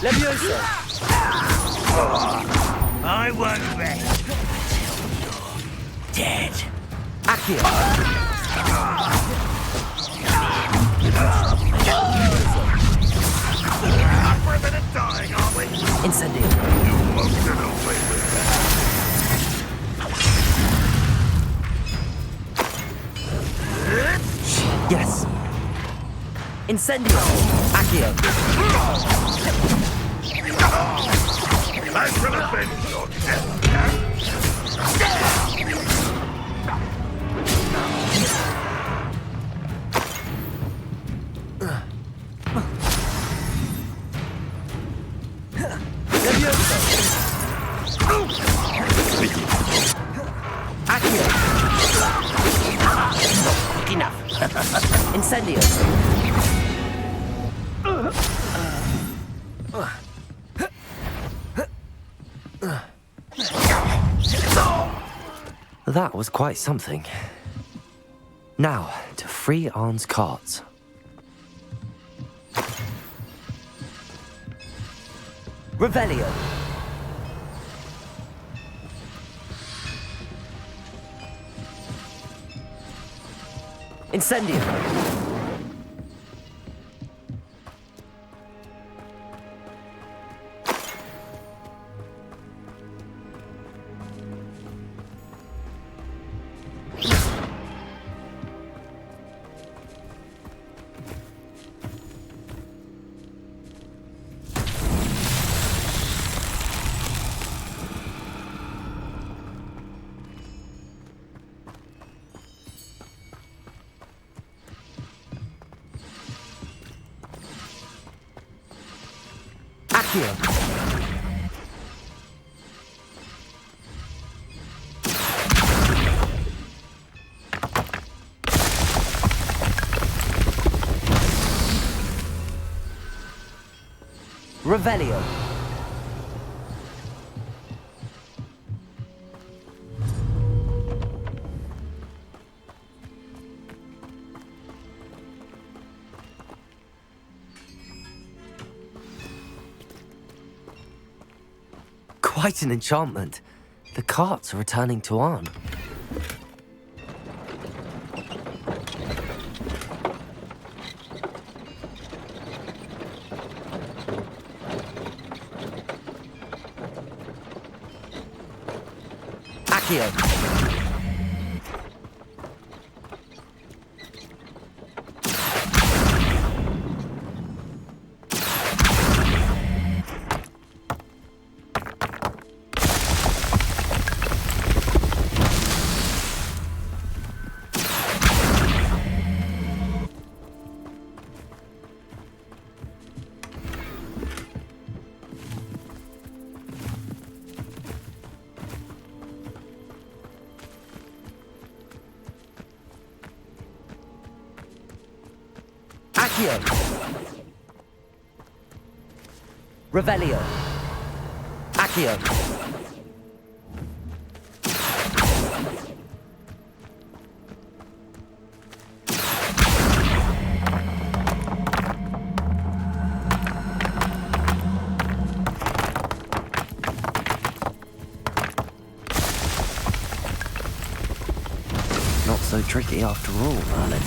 Levioso! I won't rest until you're dead. Accio! Not for a minute dying, are we? Incendio! You won't get away with that. Yes! Incendio! Accio! I shall avenge your death, Accio! Not quick enough. Incendio! That was quite something. Now, to free Arn's carts. Revelio! Incendio! Accio! Revelio! Quite an enchantment. The carts are returning to Arn. Accio! Accio! Revelio! Accio! Not so tricky after all, Merlin.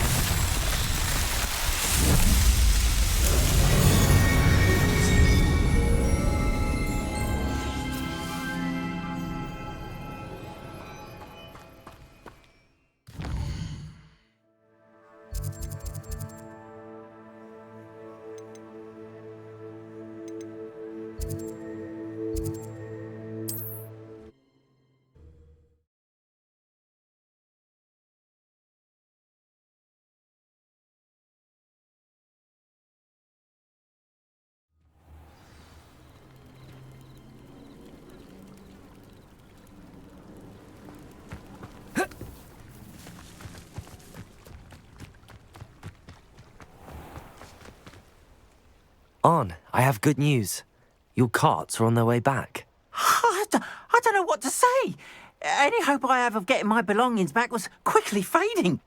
Arn, I have good news. Your carts are on their way back. I don't know what to say. Any hope I have of getting my belongings back was quickly fading.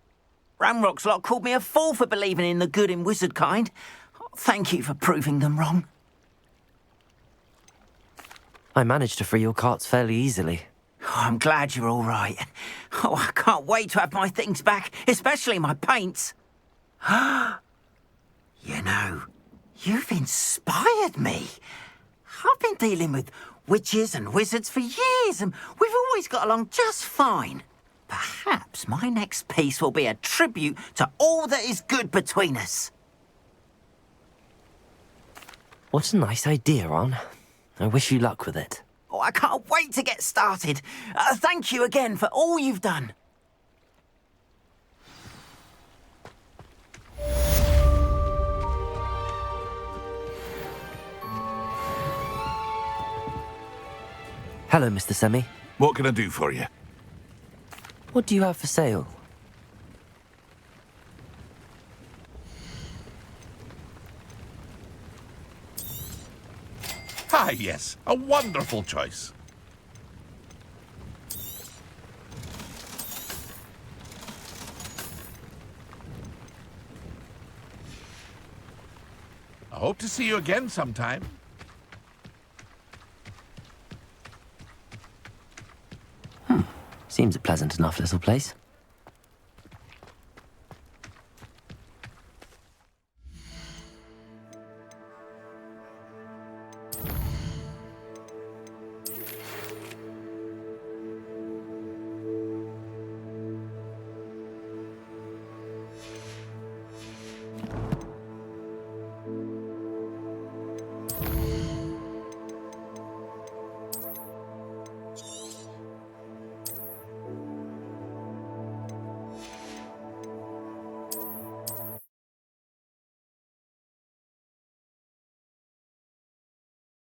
Ramrock's lot called me a fool for believing in the good in wizard kind. Thank you for proving them wrong. I managed to free your carts fairly easily. Oh, I'm glad you're all right. Oh, I can't wait to have my things back, especially my paints. You know, you've inspired me. I've been dealing with witches and wizards for years, and we've always got along just fine. Perhaps my next piece will be a tribute to all that is good between us. What a nice idea, Arn. I wish you luck with it. Oh, I can't wait to get started. Thank you again for all you've done. Hello, Mr. Semi. What can I do for you? What do you have for sale? Ah, yes. A wonderful choice. I hope to see you again sometime. Seems a pleasant enough little place.